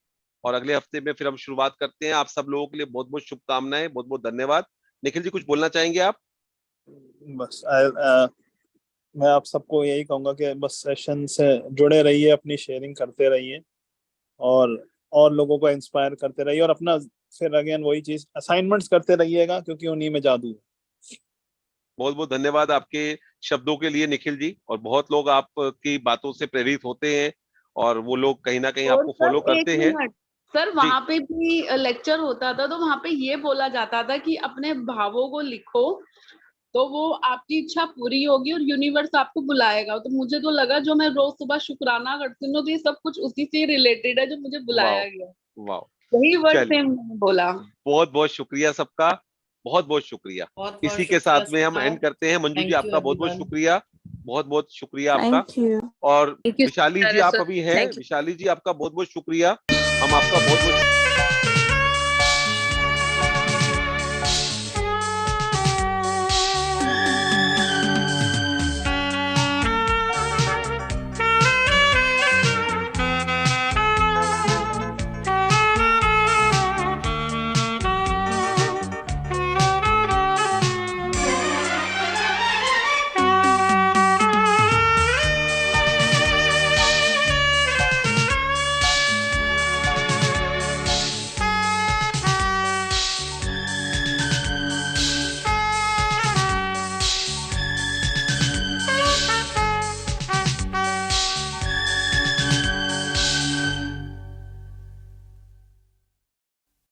और अगले हफ्ते में फिर हम शुरुआत करते हैं। आप सब लोगों के लिए बहुत बहुत शुभकामनाएं, बहुत बहुत धन्यवाद। निखिल जी कुछ बोलना चाहेंगे आप? बस मैं आप सबको यही कहूंगा कि बस सेशन से जुड़े रहिए, अपनी शेयरिंग करते रहिए, और लोगों को इंस्पायर करते रहिए, और अपना फिर अगेन वही चीज असाइनमेंट्स करते रहिएगा, क्योंकि उन्हीं में जादू है। बहुत बहुत धन्यवाद आपके शब्दों के लिए निखिल जी। और बहुत लोग आपकी बातों से प्रेरित होते हैं, और वो लोग कहीं ना कहीं और आपको सर फॉलो एक करते हैं। मिनट, सर जी, वहां पे भी लेक्चर होता था, तो वहां पे ये बोला जाता था कि अपने भावों को लिखो, तो वो आपकी इच्छा पूरी होगी और यूनिवर्स आपको बुलाएगा। तो मुझे तो लगा जो मैं रोज सुबह शुक्राना करती हूँ, तो ये सब कुछ उसी से रिलेटेड है जो मुझे वाह बुलाया गया। वाह, वही वर्ड चलिए, से मैंने बोला। बहुत बहुत शुक्रिया सबका, बहुत बहुत शुक्रिया। बहुत बहुत इसी के शुक्रिया साथ में हम सबका। एंड करते हैं। मंजू जी थैंक यू आपका बहुत बहुत एवरीवन। शुक्रिया, बहुत बहुत शुक्रिया आपका। Thank you. और थैंक यू विशाली जी आप सर, अभी हैं, थैंक यू। विशाली जी आपका बहुत बहुत शुक्रिया, हम आपका बहुत बहुत